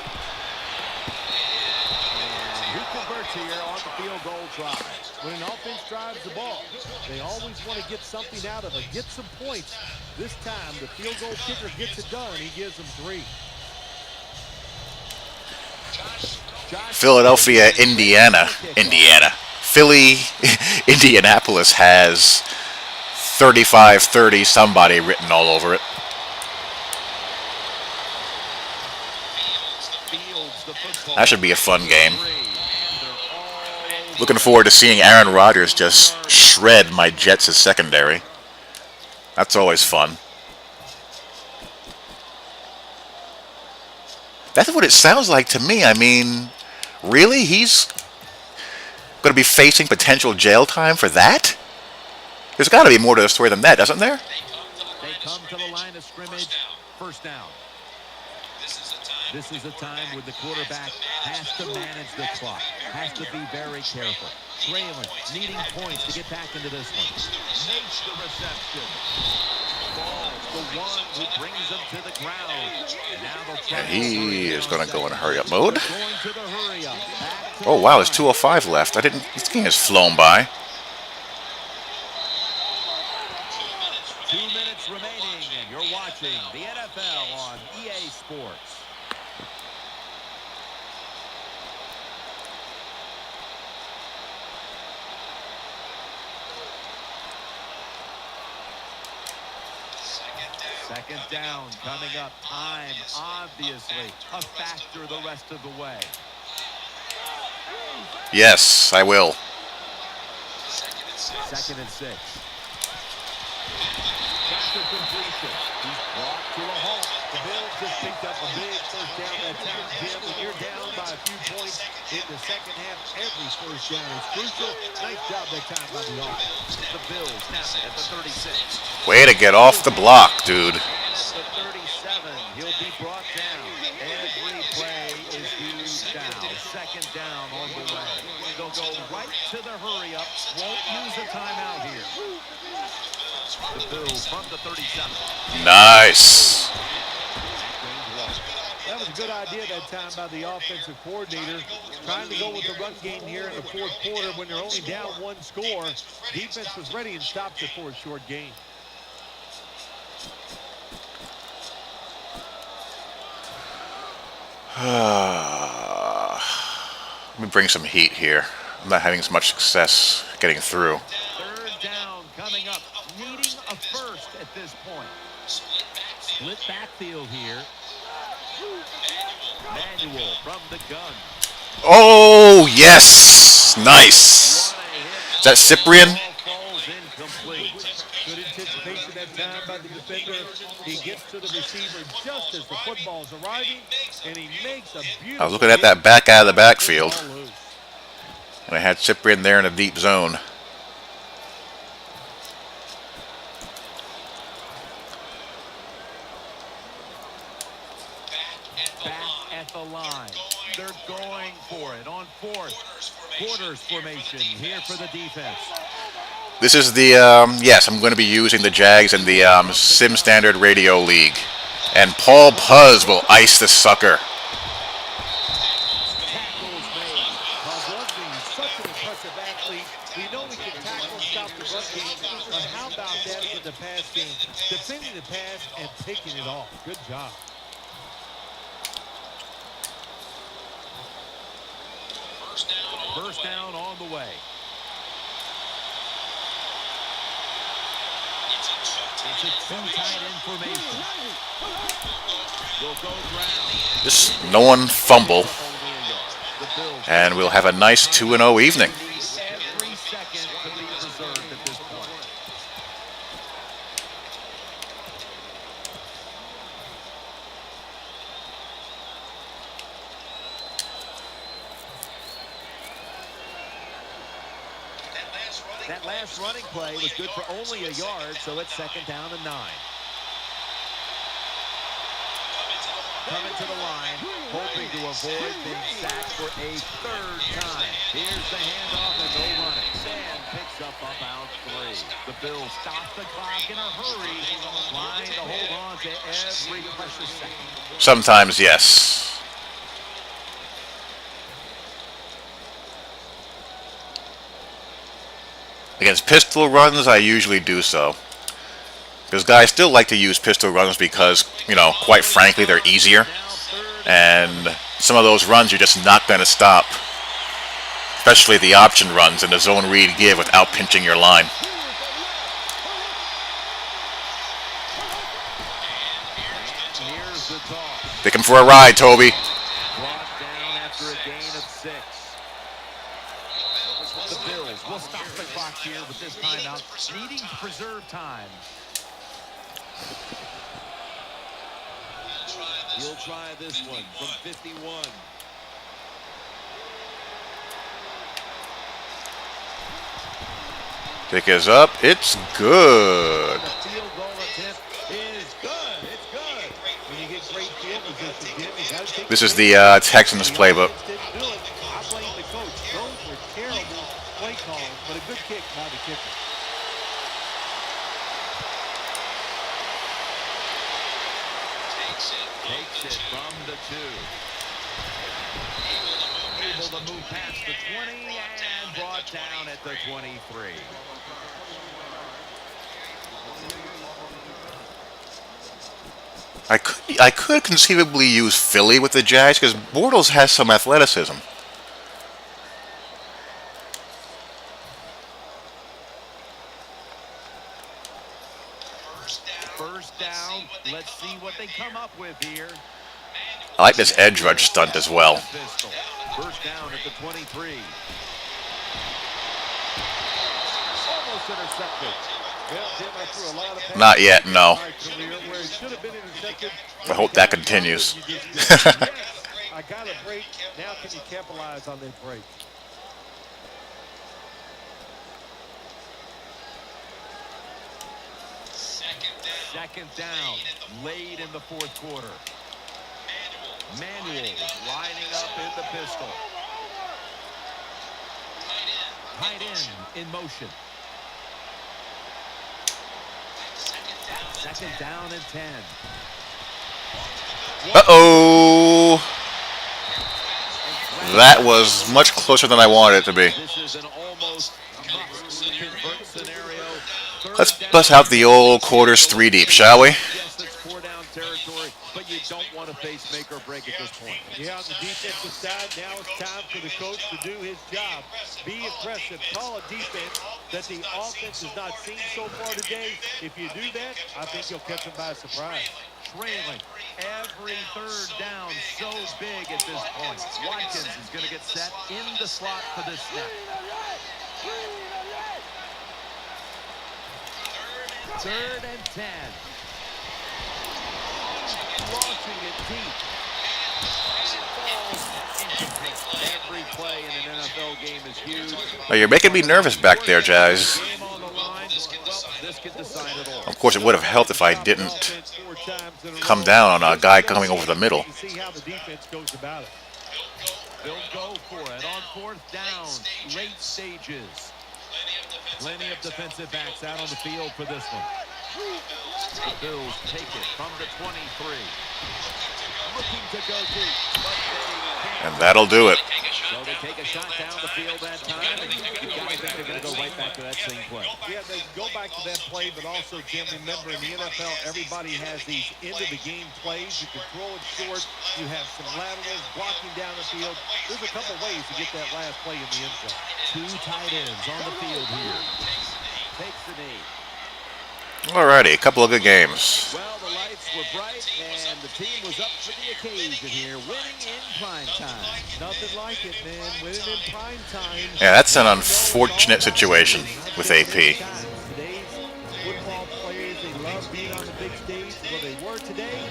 He converts here on the field goal drive. When an offense drives the ball, they always want to get something out of it, get some points. This time, the field goal kicker gets it done. He gives them 3. Philadelphia, Indiana. Philly, Indianapolis has 35-30 somebody written all over it. That should be a fun game. Looking forward to seeing Aaron Rodgers just shred my Jets' secondary. That's always fun. That's what it sounds like to me. I mean, really? He's going to be facing potential jail time for that? There's got to be more to the story than that, doesn't there? They come to the line of scrimmage, first down. This is a time when the quarterback has to manage the clock, has to be very careful. Trailing, needing points to get back into this one. Makes the reception. Falls the one who brings them to the ground. And he is going to go in hurry-up mode. Oh, wow, there's 2:05 left. This game has flown by. 2 minutes remaining, and you're watching the NFL on EA Sports. Second down coming up. Time, obviously, a factor the rest of the way. Yes, I will. 2nd and 6. After completion, he's brought to a halt. The Bills just picked up a big first down that time, Jim. When you're down by a few points in the second half, every first down is crucial. Nice job that time by the offense. The Bills snap it at the 36. Way to get off the block, dude. And at the 37, he'll be brought down. Every second down on the way. They'll go right to the hurry up. Won't use a timeout here. The Bills from the 37. Nice. That was a good idea that time by the offensive coordinator. Trying to go with the run game here in the fourth quarter when they're only down one score. Defense was ready and stopped it for a short gain. Let me bring some heat here. I'm not having as much success getting through. Third down coming up. Needing a first at this point. Split backfield here. Manuel from the gun. Oh, yes. Nice. Is that Cyprian? Good anticipation that time by the defender. He gets to the receiver just as the football's arriving, and he makes a beautiful... I was looking at that back out of the backfield. And I had Cyprian there in a deep zone. Back at the line. They're going for it on fourth. Quarters formation here for the defense. This is the, yes, I'm going to be using the Jags in the Sim Standard Radio League. And Paul Puz will ice this sucker. Tackles made. Puz being such an impressive athlete. We know he can tackle and stop the run game, but how about that with the pass game? Defending the pass and picking it off. Good job. First down on the way. It's a two-tight information. Will go ground. Just no one fumble. And we'll have a nice 2-0 evening. Every second to be preserved at this point. That last running play was good for only a yard, so it's second down and 9. Coming to the line, hoping to avoid being sacked for a third time. Here's the handoff and no running. And picks up about 3. The Bills stop the clock in a hurry, trying to hold on to every precious second. Sometimes, yes. Against pistol runs, I usually do so. Because guys still like to use pistol runs because, you know, quite frankly, they're easier. And some of those runs you're just not going to stop. Especially the option runs and the zone read give without pinching your line. Take him for a ride, Toby. Brought down after a gain of 6. The Bills will stop the clock here with this timeout, needing to preserve time. He'll try this one from 51. Kick is up. It's good. The field goal attempt is good. It's good. When you get great field position, Jim, you gotta take This is the Texans playbook. didn't do it. I blame the coach. Those were terrible play calls, but a good kick by the kicker. Takes it from the 2. Able to move past the 20 and brought down at the 23. I could conceivably use Philly with the Jags because Bortles has some athleticism. First down. Let's see what they come up with here. I like this edge rush stunt as well. First down at the 23. Almost intercepted. Well, Jim, I threw a lot of passes Not yet, no. in my career where it should have been intercepted. I hope that continues. Yes, I got a break. Now can you capitalize on that break? Second down, late in the fourth quarter. Manuel lining up in the pistol. Tight end in motion. Second down and 10. Uh-oh. That was much closer than I wanted it to be. This is an almost must-convert scenario. Let's bust out the old quarters 3 deep, shall we? Yes, it's 4-down territory, but you don't want to face make or break at this point. Yeah, on the defensive side, now it's time for the coach to do his job. Be aggressive. Call a defense that the offense has not seen so far today. If you do that, I think you'll catch them by surprise. Trailing every third down so big at this point. Watkins is going to get set in the slot for this snap. Third and 10. Launching it deep. Every play in an NFL game is huge. Oh, you're making me nervous back there, Jazz. Game on the line. Well, this could decide it all. Of course, it would have helped if I didn't come down on a guy coming over the middle. See how the defense goes about it. They'll go for it on fourth down. Late stages. Plenty of defensive backs out on the field for this one. The Bills take it from the 23. Looking to go deep, but they can't. And that'll do it. So they take a shot down the field that time, and you've got to think they're going to go right back to that same play. Yeah, they go back to that play, but also, Jim, remember in the NFL, everybody has these end-of-the-game plays. You can throw it short. You have some laterals blocking down the field. There's a couple ways to get that last play in the end zone. Two tight ends on the field here. Takes the knee. Alrighty, a couple of good games. Well, the lights were bright, and the team was up for the occasion here, winning in prime time. Nothing like it, man. Winning in prime time. Yeah, that's an unfortunate situation with AP. Today's football players, they love being on the big stage. Well, they were today.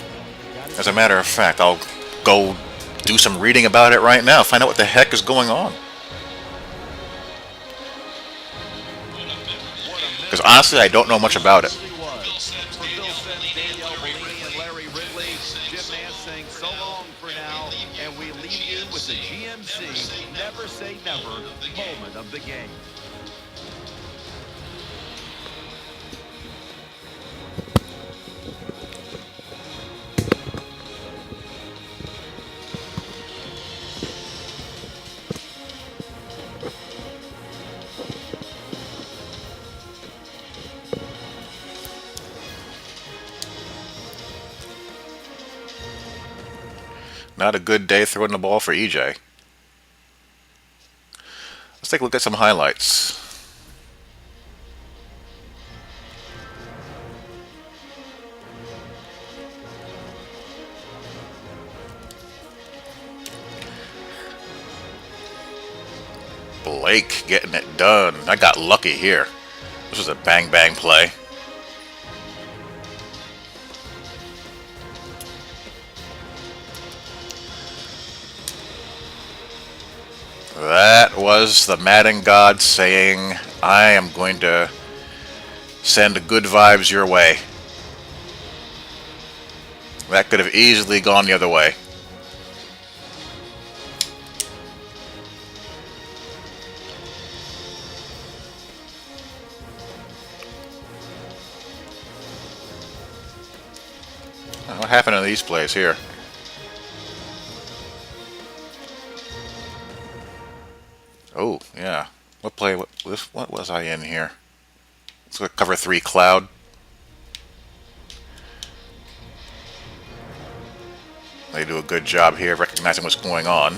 As a matter of fact, I'll go do some reading about it right now, find out what the heck is going on. Because honestly, I don't know much about it. For Bill Sims, Danielle Bellini, and Larry Ridley, Jim Nance saying so long for now, and we leave you with the GMC never say never moment of the game. Not a good day throwing the ball for EJ. Let's take a look at some highlights. Blake getting it done. I got lucky here. This was a bang-bang play. That was the Madden God saying, I am going to send good vibes your way. That could have easily gone the other way. What happened in these plays here? Oh, yeah. What play? What was I in here? Let's go cover 3 cloud. They do a good job here of recognizing what's going on.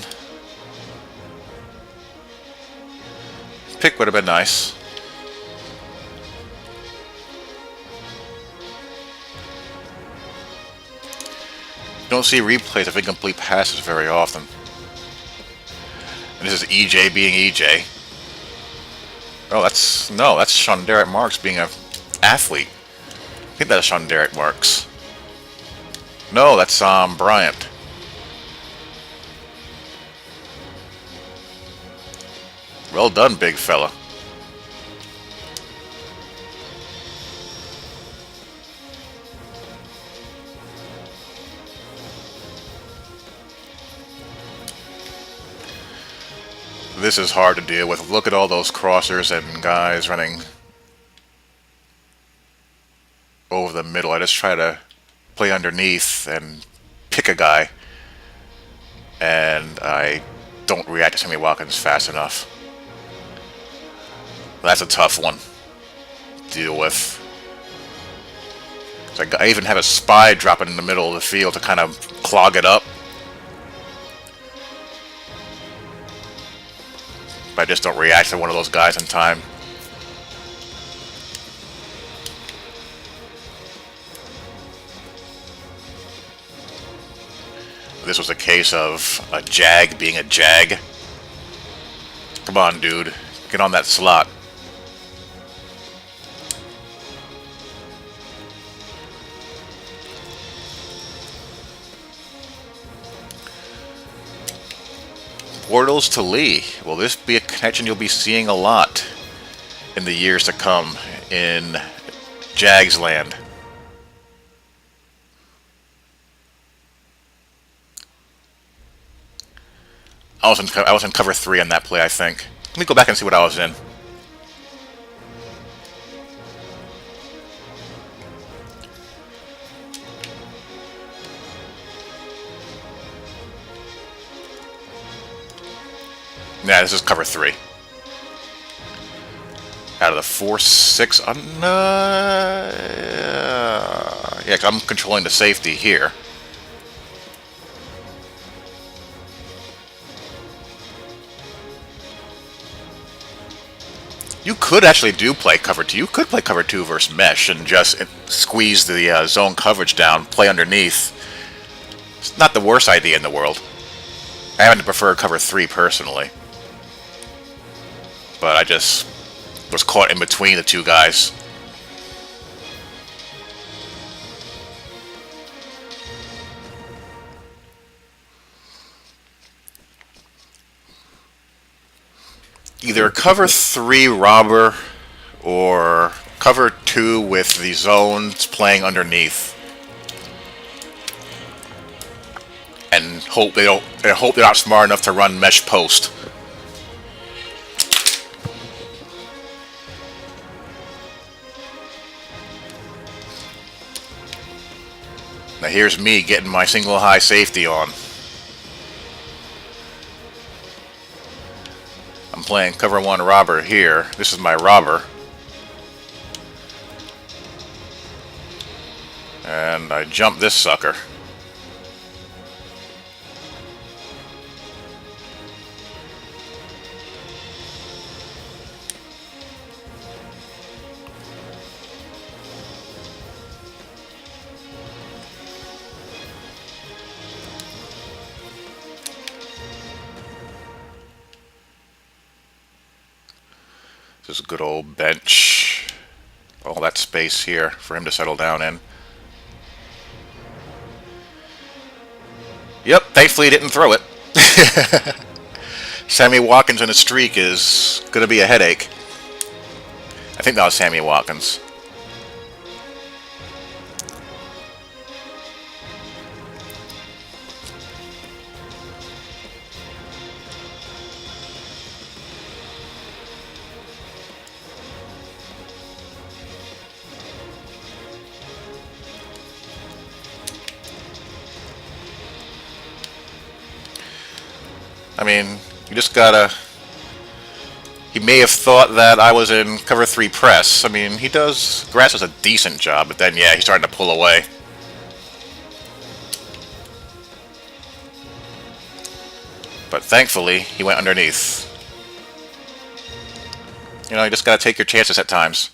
Pick would have been nice. Don't see replays of incomplete passes very often. And this is EJ being EJ. Oh, that's Sean Derek Marks being an athlete. I think that's Sean Derek Marks. No, that's Bryant. Well done, big fella. This is hard to deal with. Look at all those crossers and guys running over the middle. I just try to play underneath and pick a guy, and I don't react to Sammy Watkins fast enough. That's a tough one to deal with. So I even have a spy dropping in the middle of the field to kind of clog it up. But I just don't react to one of those guys in time. This was a case of a Jag being a Jag. Come on, dude. Get on that slot. Portals to Lee. Will this be a connection you'll be seeing a lot in the years to come in Jags land? I was in cover 3 on that play, I think. Let me go back and see what I was in. Yeah, this is cover 3. Out of the 4-6, yeah, 'cause I'm controlling the safety here. You could actually play cover 2. You could play cover 2 versus mesh and just squeeze the zone coverage down, play underneath. It's not the worst idea in the world. I happen to prefer cover 3 personally. But I just was caught in between the two guys. Either cover 3 robber or cover 2 with the zones playing underneath. And hope they're not smart enough to run mesh post. Now here's me getting my single high safety on. I'm playing cover 1 robber here. This is my robber. And I jump this sucker. This is a good old bench. All that space here for him to settle down in. Yep, thankfully he didn't throw it. Sammy Watkins in a streak is going to be a headache. I think that was Sammy Watkins. I mean, you just gotta... He may have thought that I was in cover 3 press. I mean, Grass does a decent job, but then, yeah, he's starting to pull away. But thankfully, he went underneath. You know, you just gotta take your chances at times.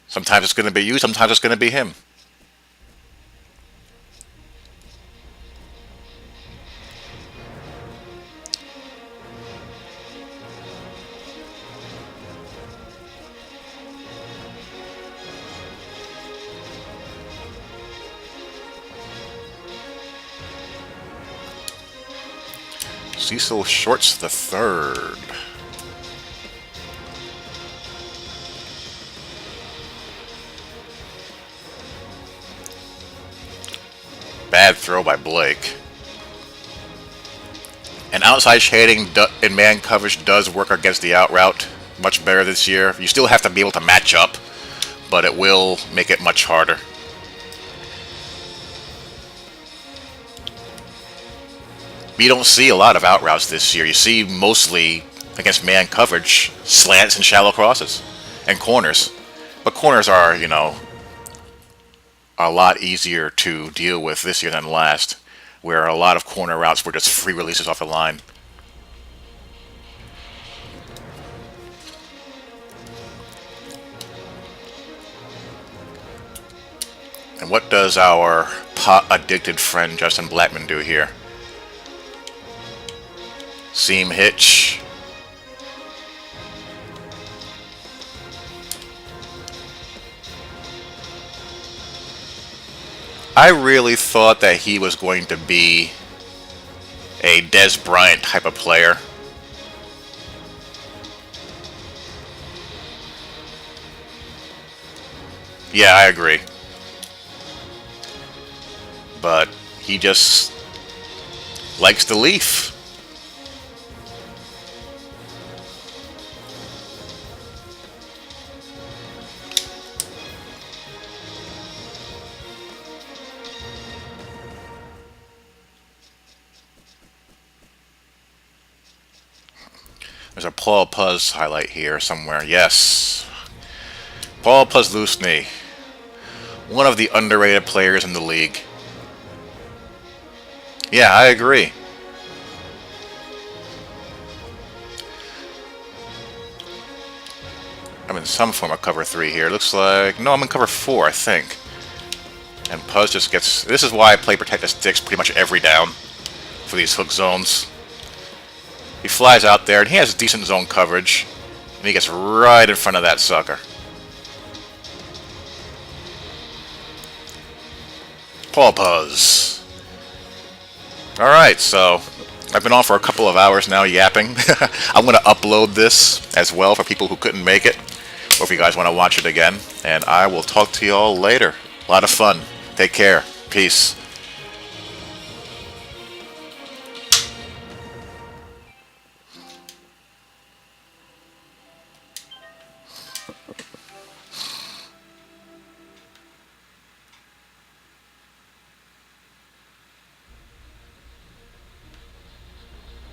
Sometimes it's gonna be you, sometimes it's gonna be him. Cecil Shorts the third. Bad throw by Blake. And outside shading in man coverage does work against the out route much better this year. You still have to be able to match up, but it will make it much harder. You don't see a lot of out routes this year. You see mostly against man coverage, slants and shallow crosses, and corners. But corners are, you know, a lot easier to deal with this year than last, where a lot of corner routes were just free releases off the line. And what does our pot-addicted friend Justin Blackman do here? Seam hitch. I really thought that he was going to be a Des Bryant type of player. Yeah, I agree. But he just likes the leaf. There's a Paul Puz highlight here somewhere. Yes. Paul Puzlusny. One of the underrated players in the league. Yeah, I agree. I'm in some form of cover 3 here. Looks like... No, I'm in cover 4, I think. And Puz just gets... This is why I play Protect the Sticks pretty much every down for these hook zones. He flies out there, and he has decent zone coverage. And he gets right in front of that sucker. Paul Puz. Alright, so I've been on for a couple of hours now yapping. I'm going to upload this as well for people who couldn't make it, or if you guys want to watch it again. And I will talk to you all later. A lot of fun. Take care. Peace.